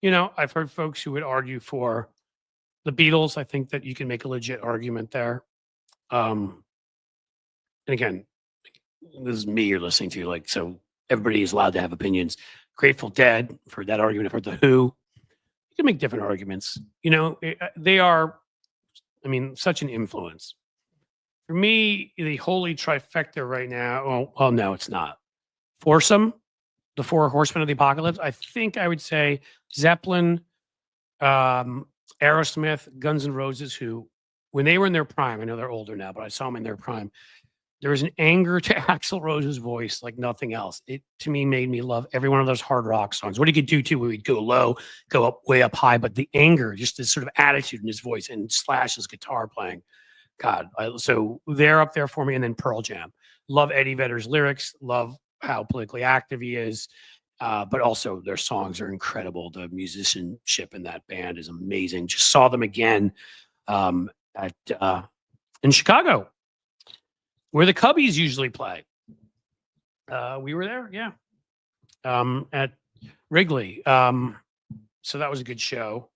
I've heard folks who would argue for the Beatles. I think that you can make a legit argument there. And again, this is me you're listening to, so everybody is allowed to have opinions. Grateful Dead, for that argument. I've heard The Who. You can make different arguments. They are, such an influence. For me, the holy trifecta right now, well, no, it's not. Foursome, the 4 Horsemen of the Apocalypse. I think I would say Zeppelin, Aerosmith, Guns N' Roses, who, when they were in their prime, I know they're older now, but I saw them in their prime. There was an anger to Axl Rose's voice like nothing else. It, to me, made me love every one of those hard rock songs. What he could do, too, where he'd go low, go up, way up high, but the anger, just this sort of attitude in his voice and Slash's guitar playing. God, so they're up there for me. And then Pearl Jam. Love Eddie Vedder's lyrics. Love how politically active he is. But also their songs are incredible. The musicianship in that band is amazing. Just saw them again in Chicago, where the Cubbies usually play. We were there, yeah, at Wrigley. So that was a good show.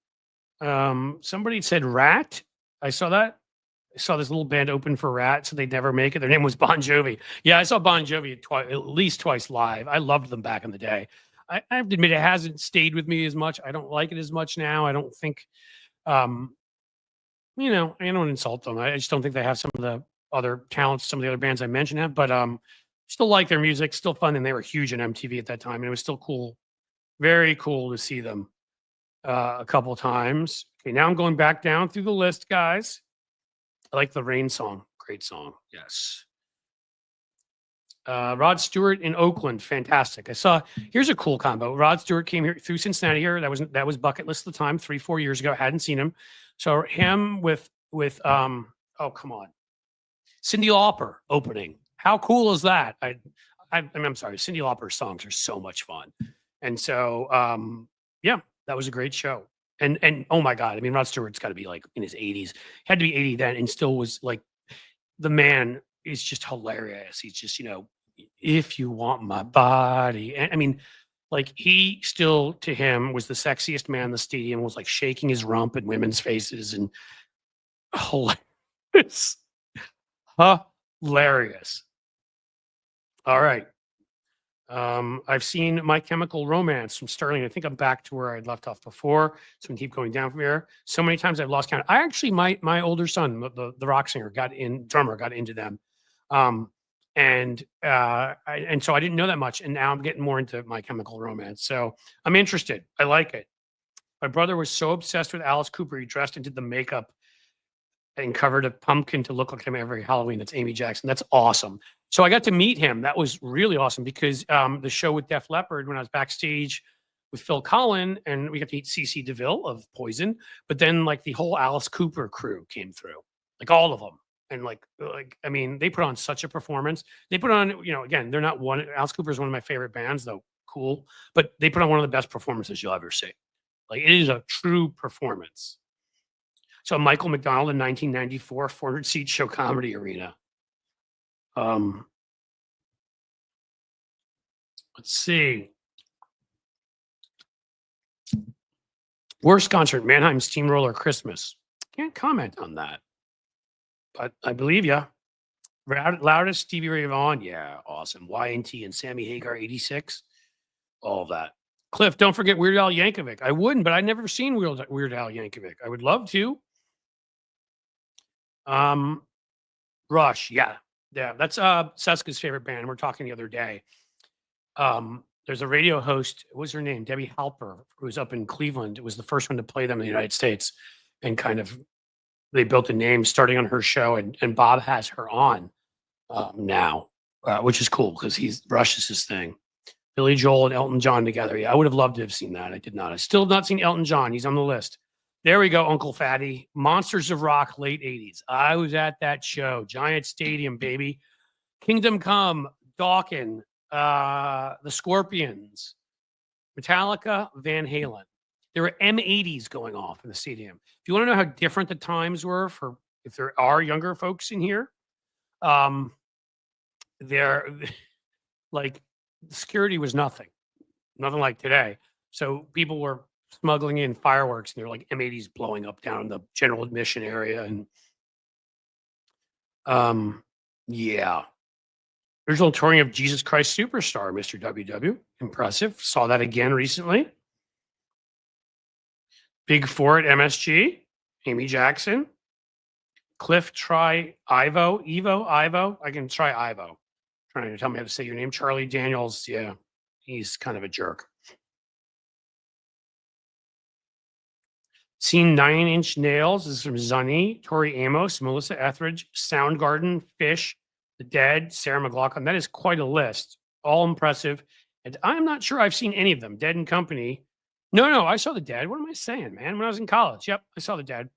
Somebody said Rat. I saw that. I saw this little band open for Rat, so they'd never make it. Their name was Bon Jovi. Yeah, I saw Bon Jovi at least twice live. I loved them back in the day. I have to admit, it hasn't stayed with me as much. I don't like it as much now. I don't think, I don't insult them. I just don't think they have some of the other talents some of the other bands I mentioned have, but still like their music, still fun, and they were huge on MTV at that time, and it was still cool, very cool to see them a couple of times. Okay, now I'm going back down through the list, guys. I like the Rain song, great song, yes. Rod Stewart in Oakland, fantastic. Here's a cool combo. Rod Stewart came here through Cincinnati here. That was bucket list at the time, 3-4 years ago. I hadn't seen him, so him with oh, come on, Cyndi Lauper opening. How cool is that? I'm sorry, Cyndi Lauper's songs are so much fun. And so, yeah, that was a great show. And oh my God, Rod Stewart's got to be like in his 80s, had to be 80 then, and still was like, the man is just hilarious. He's just, if you want my body. And like he still, to him, was the sexiest man in the stadium, was like shaking his rump in women's faces and hilarious. Hilarious. All right. I've seen My Chemical Romance from Sterling. I think I'm back to where I'd left off before, so we can keep going down from here. So many times I've lost count. I actually, my older son, the rock singer, drummer got into them, and so I didn't know that much, and now I'm getting more into My Chemical Romance. So I'm interested. I like it. My brother was so obsessed with Alice Cooper, he dressed into the makeup and covered a pumpkin to look like him every Halloween. That's Amy Jackson. That's awesome. So I got to meet him. That was really awesome because the show with Def Leppard, when I was backstage with Phil Collin, and we got to meet CeCe DeVille of Poison, but then like the whole Alice Cooper crew came through, like all of them. And they put on such a performance. They put on, again, they're not one. Alice Cooper is one of my favorite bands, though. Cool. But they put on one of the best performances you'll ever see. Like it is a true performance. So Michael McDonald in 1994, 400 seat show comedy arena. Um, let's see. Worst concert, Mannheim Steamroller Christmas. Can't comment on that, but I believe you. Loudest Stevie Ray Vaughan. Yeah, awesome. Y&T and Sammy Hagar, 86. All of that. Cliff, don't forget Weird Al Yankovic. I wouldn't, but I've never seen Weird Al Yankovic. I would love to. Rush, yeah. Yeah, that's Seska's favorite band. We're talking the other day. There's a radio host, what was her name? Debbie Halper, who was up in Cleveland. It was the first one to play them in the United States. And kind of they built a name starting on her show, and Bob has her on now, which is cool because Rush is his thing. Billy Joel and Elton John together. Yeah, I would have loved to have seen that. I did not. I still have not seen Elton John. He's on the list. There we go, Uncle Fatty. Monsters of Rock, late 80s. I was at that show. Giant Stadium, baby. Kingdom Come, Dawkins, the Scorpions, Metallica, Van Halen. There were M80s going off in the stadium. If you want to know how different the times were for if there are younger folks in here, they're like security was nothing like today. So people were smuggling in fireworks and they're like M80s blowing up down in the general admission area. And yeah. Original touring of Jesus Christ Superstar, Mr. WW. Impressive. Saw that again recently. Big Four at MSG. Amy Jackson. Cliff, try Ivo. Ivo. I can try Ivo. Trying to tell me how to say your name. Charlie Daniels. Yeah, he's kind of a jerk. Seen 9 Inch Nails. This is from Zunny, Tori Amos, Melissa Etheridge, Soundgarden, Fish, The Dead, Sarah McLachlan. That is quite a list. All impressive. And I'm not sure I've seen any of them. Dead and Company. No, I saw The Dead. What am I saying, man? When I was in college. Yep, I saw The Dead.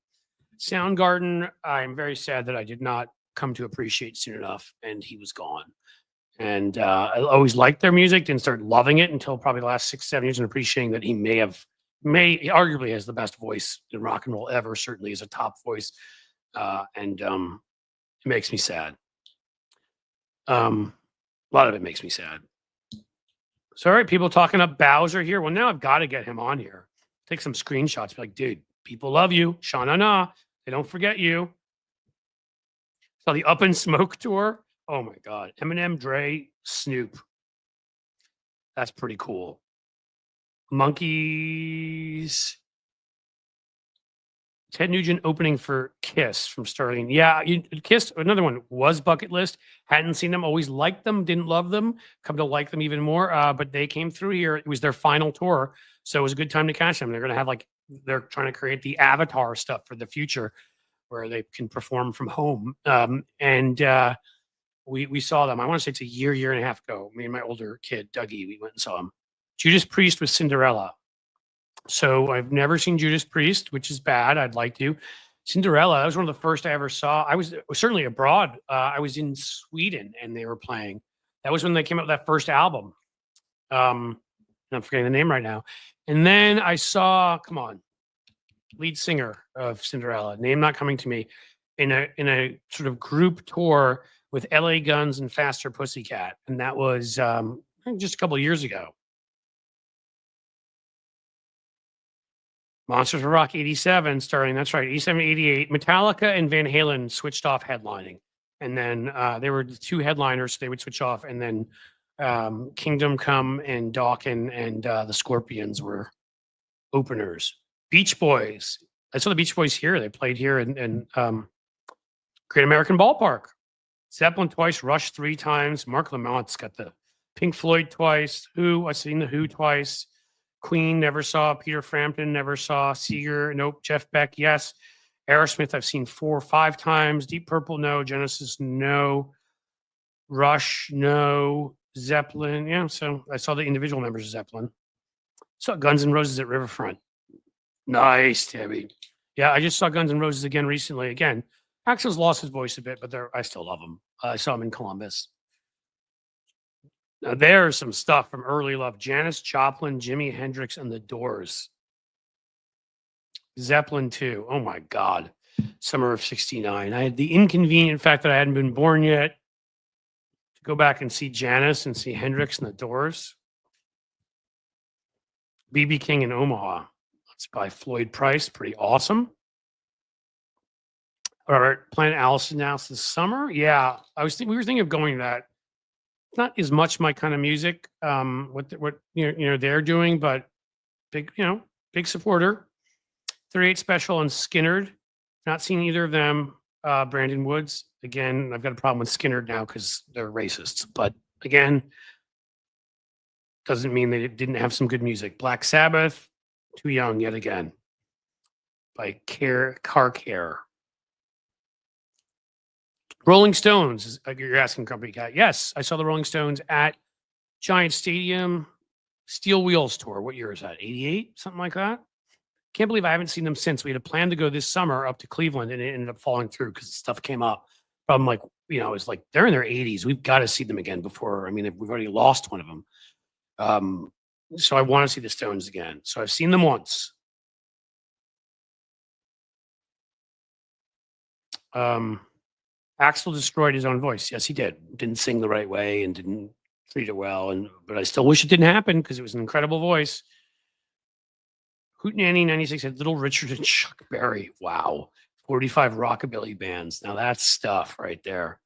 Soundgarden, I'm very sad that I did not come to appreciate soon enough, and he was gone. And I always liked their music, didn't start loving it until probably the last 6-7 years and appreciating that he he arguably has the best voice in rock and roll ever, certainly is a top voice. And it makes me sad. A lot of it makes me sad. Sorry, people talking up Bowser here. Well, now I've got to get him on here. Take some screenshots. Be like, dude, people love you. Sha-na-na. They don't forget you. So the Up in Smoke tour. Oh my God. Eminem, Dre, Snoop. That's pretty cool. Monkeys. Ted Nugent opening for Kiss from Sterling. Yeah, Kiss, another one, was bucket list. Hadn't seen them, always liked them, didn't love them, come to like them even more. But they came through here. It was their final tour. So it was a good time to catch them. They're going to have they're trying to create the Avatar stuff for the future where they can perform from home. We saw them. I want to say it's a year and a half ago. Me and my older kid, Dougie, we went and saw them. Judas Priest with Cinderella. So I've never seen Judas Priest, which is bad. I'd like to. Cinderella, that was one of the first I ever saw. I was certainly abroad. I was in Sweden and they were playing. That was when they came out with that first album. I'm forgetting the name right now. And then I saw, lead singer of Cinderella, name not coming to me, in a sort of group tour with LA Guns and Faster Pussycat. And that was just a couple of years ago. Monsters of Rock 87 starting, that's right, 87, 88. Metallica and Van Halen switched off headlining. And then they were the two headliners, so they would switch off. And then Kingdom Come and Dawkins and the Scorpions were openers. Beach Boys. I saw the Beach Boys here. They played here in Great American Ballpark. Zeppelin twice, Rush 3 times. Mark Lamont's got the Pink Floyd twice. I've seen the Who twice. Queen, never saw. Peter Frampton, never saw. Seeger, nope. Jeff Beck, yes. Aerosmith, I've seen 4 or 5 times. Deep Purple, no. Genesis, no. Rush, no. Zeppelin, yeah. So I saw the individual members of Zeppelin. Saw Guns N' Roses at Riverfront. Nice, Tabby. Yeah, I just saw Guns N' Roses again recently. Again, Axl's lost his voice a bit, but I still love him. I saw him in Columbus. Now, there's some stuff from early love. Janis Joplin, Jimi Hendrix, and The Doors. Zeppelin 2. Oh my God. Summer of 69. I had the inconvenient fact that I hadn't been born yet to go back and see Janis and see Hendrix and the Doors. BB King in Omaha. That's by Floyd Price. Pretty awesome. All right, Planet Alice announced this summer. Yeah, we were thinking of going to that. It's not as much my kind of music. What they're doing, but big big supporter. 38 Special and Skinnerd. Not seen either of them. Brandon Woods. Again, I've got a problem with Skinnerd now because they're racists. But again, doesn't mean they didn't have some good music. Black Sabbath, Too Young yet again. By Car Care. Rolling Stones, you're asking, Grumpy Cat. Yes, I saw the Rolling Stones at Giant Stadium Steel Wheels Tour. What year is that? 88? Something like that? Can't believe I haven't seen them since. We had a plan to go this summer up to Cleveland, and it ended up falling through because stuff came up. But I'm like, it's like they're in their 80s. We've got to see them again before. I mean, we've already lost one of them. So I want to see the Stones again. So I've seen them once. Axl destroyed his own voice. Yes, he did. Didn't sing the right way and didn't treat it well. But I still wish it didn't happen because it was an incredible voice. Hootenanny 96 had Little Richard and Chuck Berry. Wow. 45 rockabilly bands. Now that's stuff right there.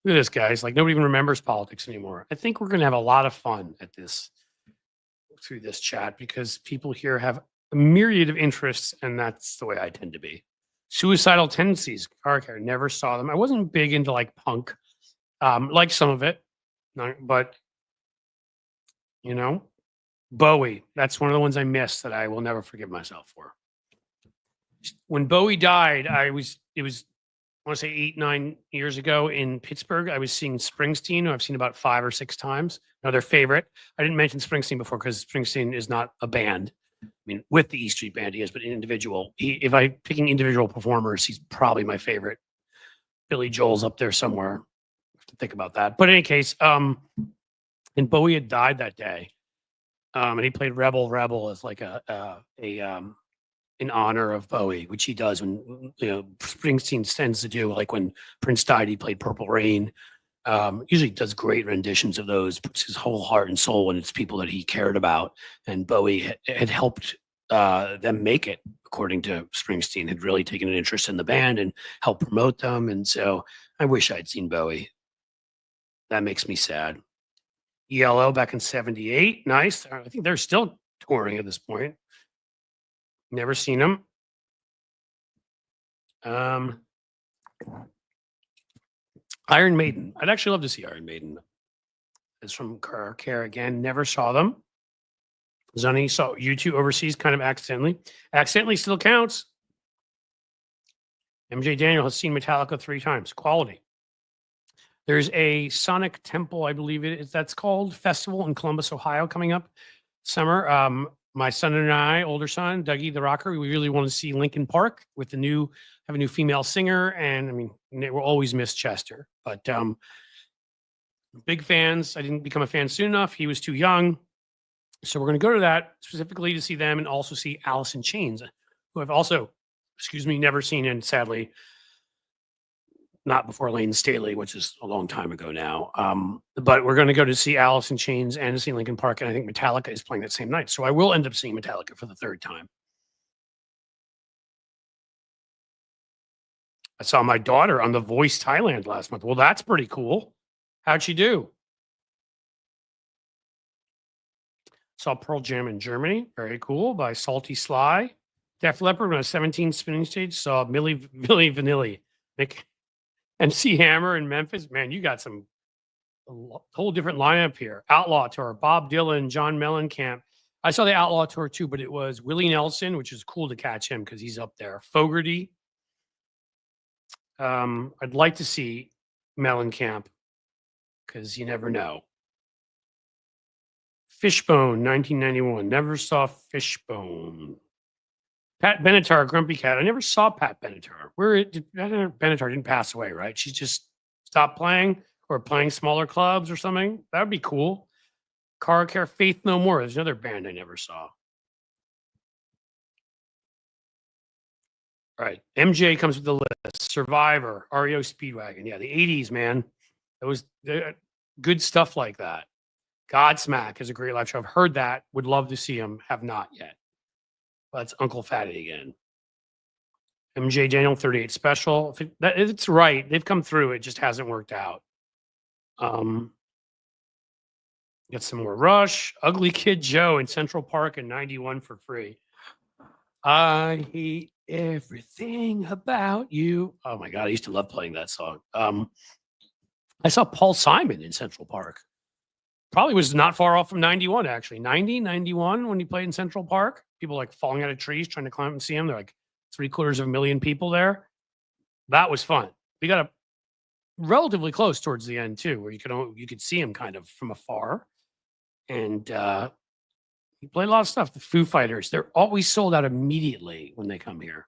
Look at this, guys. Like nobody even remembers politics anymore. I think we're going to have a lot of fun at this through this chat because people here have a myriad of interests, and that's the way I tend to be. Suicidal Tendencies, Car Care. Never saw them. I wasn't big into like punk, like some of it, but Bowie. That's one of the ones I missed that I will never forgive myself for. When Bowie died, it was I want to say 8-9 years ago in Pittsburgh. I was seeing Springsteen, who I've seen about 5 or 6 times. Another favorite. I didn't mention Springsteen before because Springsteen is not a band. I mean, with the E Street Band, he is, but an individual. If I'm picking individual performers, he's probably my favorite. Billy Joel's up there somewhere. I have to think about that. But in any case, and Bowie had died that day, and he played "Rebel Rebel" as like in honor of Bowie, which he does when Springsteen tends to do. Like when Prince died, he played "Purple Rain." Usually does great renditions of those, puts his whole heart and soul, and it's people that he cared about. And Bowie had helped them make it, according to Springsteen, had really taken an interest in the band and helped promote them. And so I wish I'd seen Bowie. That makes me sad. ELO back in 78. Nice. I think they're still touring at this point. Never seen them. Iron Maiden. I'd actually love to see Iron Maiden. It's from Car Care again. Never saw them. Zunny saw U2 overseas kind of accidentally. Accidentally still counts. MJ Daniel has seen Metallica 3 times. Quality. There's a Sonic Temple, I believe that's called, festival in Columbus, Ohio, coming up summer. My son and I, older son, Dougie the Rocker, we really want to see Linkin Park with have a new female singer. And I mean, we'll always miss Chester, but big fans. I didn't become a fan soon enough. He was too young. So we're going to go to that specifically to see them and also see Alice in Chains, who I've also, never seen, and sadly, not before Lane Staley, which is a long time ago now. But we're going to go to see Alice in Chains and to see Linkin Park, and I think Metallica is playing that same night. So I will end up seeing Metallica for the 3rd time. I saw my daughter on The Voice Thailand last month. Well, that's pretty cool. How'd she do? Saw Pearl Jam in Germany. Very cool. By Salty Sly. Def Leppard on a 17 spinning stage. Saw Milli Vanilli. MC Hammer in Memphis. Man, you got a whole different lineup here. Outlaw Tour. Bob Dylan, John Mellencamp. I saw the Outlaw Tour too, but it was Willie Nelson, which is cool to catch him because he's up there. Fogerty. I'd like to see Mellencamp because you never know. Fishbone, 1991. Never saw Fishbone. Pat Benatar, Grumpy Cat. I never saw Pat Benatar. Benatar didn't pass away, right? She just stopped playing or playing smaller clubs or something. That would be cool. Car Care, Faith No More. There's another band I never saw. All right. MJ comes with the list. Survivor, REO Speedwagon. Yeah, the 80s, man. It was good stuff like that. Godsmack is a great live show. I've heard that. Would love to see him. Have not yet. That's Uncle Fatty again. MJ Daniel 38 Special. It's right. They've come through. It just hasn't worked out. Get some more Rush. Ugly Kid Joe in Central Park in 91 for free. I hate everything about you. Oh my God. I used to love playing that song. I saw Paul Simon in Central Park. Probably was not far off from 91, actually. 90, 91 when he played in Central Park. People like falling out of trees trying to climb and see him. They're like 750,000 people there. That was fun. We got a relatively close towards the end too, where you could see him kind of from afar. And he played a lot of stuff. The Foo Fighters, they're always sold out immediately when they come here.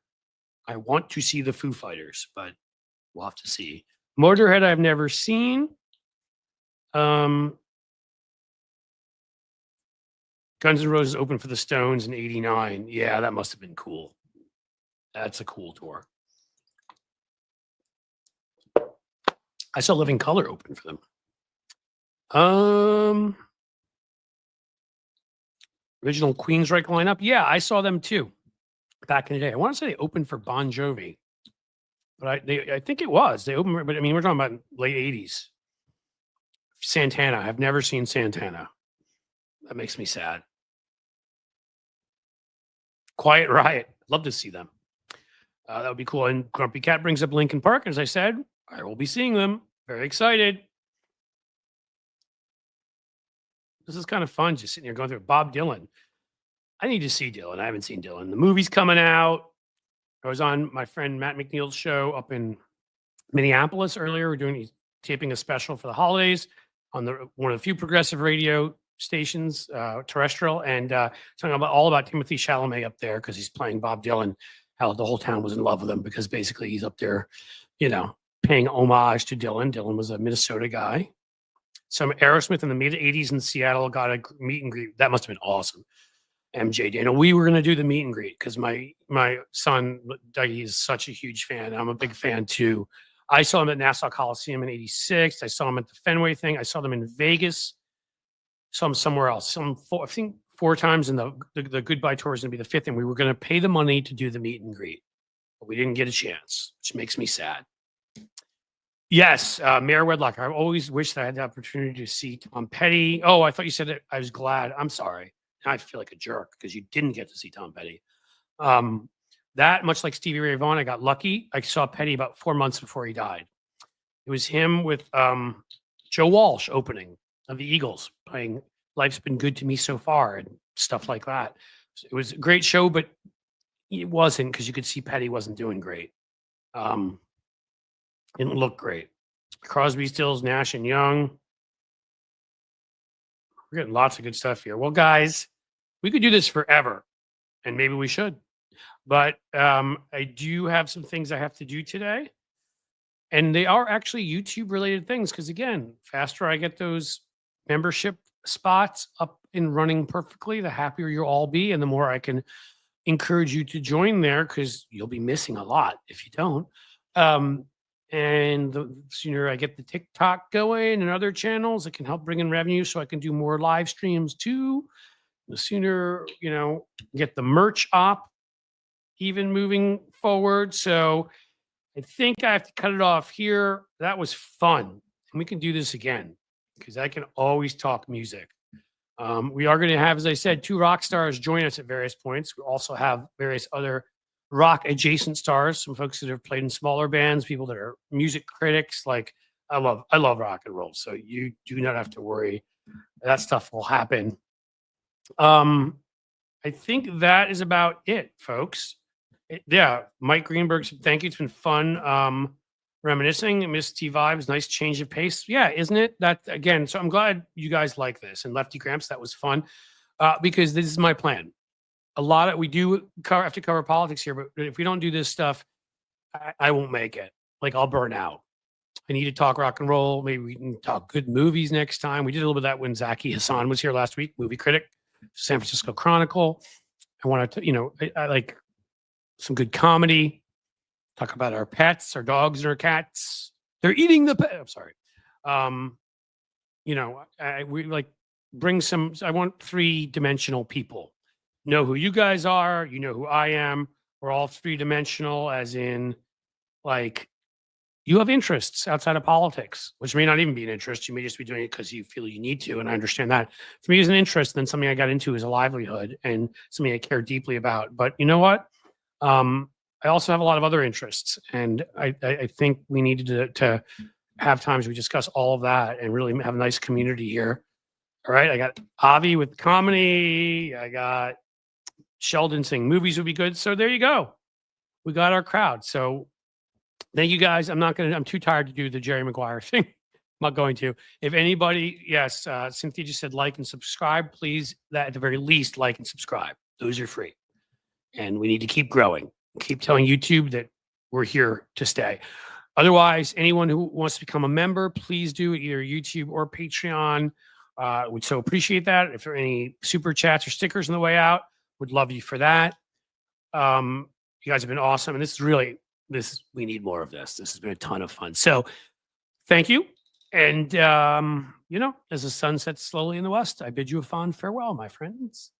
I want to see the Foo Fighters, but we'll have to see. Motorhead, I've never seen. Guns N' Roses opened for the Stones in 89. Yeah, that must have been cool. That's a cool tour. I saw Living Colour open for them. Original Queensryche lineup. Yeah, I saw them too back in the day. I want to say they opened for Bon Jovi, but I think it was. They opened, but I mean, we're talking about late 80s. Santana. I've never seen Santana. That makes me sad. Quiet Riot. Love to see them. That would be cool. And Grumpy Cat brings up Linkin Park. As I said, I will be seeing them. Very excited. This is kind of fun just sitting here going through Bob Dylan. I need to see Dylan. I haven't seen Dylan. The movie's coming out. I was on my friend Matt McNeil's show up in Minneapolis earlier. We're taping a special for the holidays on one of the few progressive radio stations, terrestrial, and talking all about Timothy Chalamet up there because he's playing Bob Dylan, how the whole town was in love with him because basically he's up there, paying homage to Dylan. Dylan was a Minnesota guy. Some Aerosmith in the mid 80s in Seattle got a meet and greet. That must have been awesome. MJ Daniel. We were going to do the meet and greet because my son, Dougie, is such a huge fan. I'm a big fan too. I saw him at Nassau Coliseum in 86. I saw him at the Fenway thing. I saw them in Vegas. Saw him somewhere else. I think 4 times, and the goodbye tour is going to be the 5th, and we were going to pay the money to do the meet and greet. But we didn't get a chance, which makes me sad. Yes, Mayor Wedlock. I always wished I had the opportunity to see Tom Petty. Oh, I thought you said it. I was glad. I'm sorry. Now I feel like a jerk because you didn't get to see Tom Petty. That, much like Stevie Ray Vaughan, I got lucky. I saw Petty about 4 months before he died. It was him with Joe Walsh opening of the Eagles, playing Life's Been Good to Me So Far and stuff like that. It was a great show, but it wasn't because you could see Petty wasn't doing great. Didn't look great. Crosby, Stills, Nash, and Young. We're getting lots of good stuff here. Well, guys, we could do this forever, and maybe we should. But I do have some things I have to do today. And they are actually YouTube-related things because, again, faster I get those membership spots up and running perfectly, the happier you'll all be, and the more I can encourage you to join there because you'll be missing a lot if you don't. And the sooner I get the TikTok going and other channels, it can help bring in revenue so I can do more live streams too. The sooner, get the merch up, even moving forward. So I think I have to cut it off here. That was fun. And we can do this again because I can always talk music. We are going to have, as I said, 2 rock stars join us at various points. We also have various other rock adjacent stars, some folks that have played in smaller bands, people that are music critics. Like I love rock and roll. So you do not have to worry. That stuff will happen. I think that is about it, folks. Mike Greenberg said, thank you. It's been fun reminiscing. Miss T Vibes, nice change of pace. Yeah, isn't it? That again, so I'm glad you guys like this. And Lefty Gramps, that was fun because this is my plan. We do have to cover politics here, but if we don't do this stuff, I won't make it. Like I'll burn out. I need to talk rock and roll. Maybe we can talk good movies next time. We did a little bit of that when Zaki Hassan was here last week, movie critic, San Francisco Chronicle. I want to, I like some good comedy. Talk about our pets, our dogs and our cats. They're eating the pet. I'm sorry. We like bring some. I want 3-dimensional people. Know who you guys are. You know who I am. We're all 3-dimensional, as in, like, you have interests outside of politics, which may not even be an interest. You may just be doing it because you feel you need to. And I understand that. For me, as an interest, then something I got into is a livelihood and something I care deeply about. But you know what? I also have a lot of other interests. And I think we needed to have times we discuss all of that and really have a nice community here. All right. I got Avi with comedy. I got Sheldon saying movies would be good. So there you go. We got our crowd. So thank you guys. I'm too tired to do the Jerry Maguire thing. I'm not going to. If anybody, yes, Cynthia just said like and subscribe. Please, that at the very least, like and subscribe. Those are free. And we need to keep growing. Keep telling YouTube that we're here to stay. Otherwise, anyone who wants to become a member, please do either YouTube or Patreon. Would so appreciate that. If there are any super chats or stickers on the way out, would love you for that. You guys have been awesome. And we need more of this. This has been a ton of fun. So thank you. And, as the sun sets slowly in the west, I bid you a fond farewell, my friends.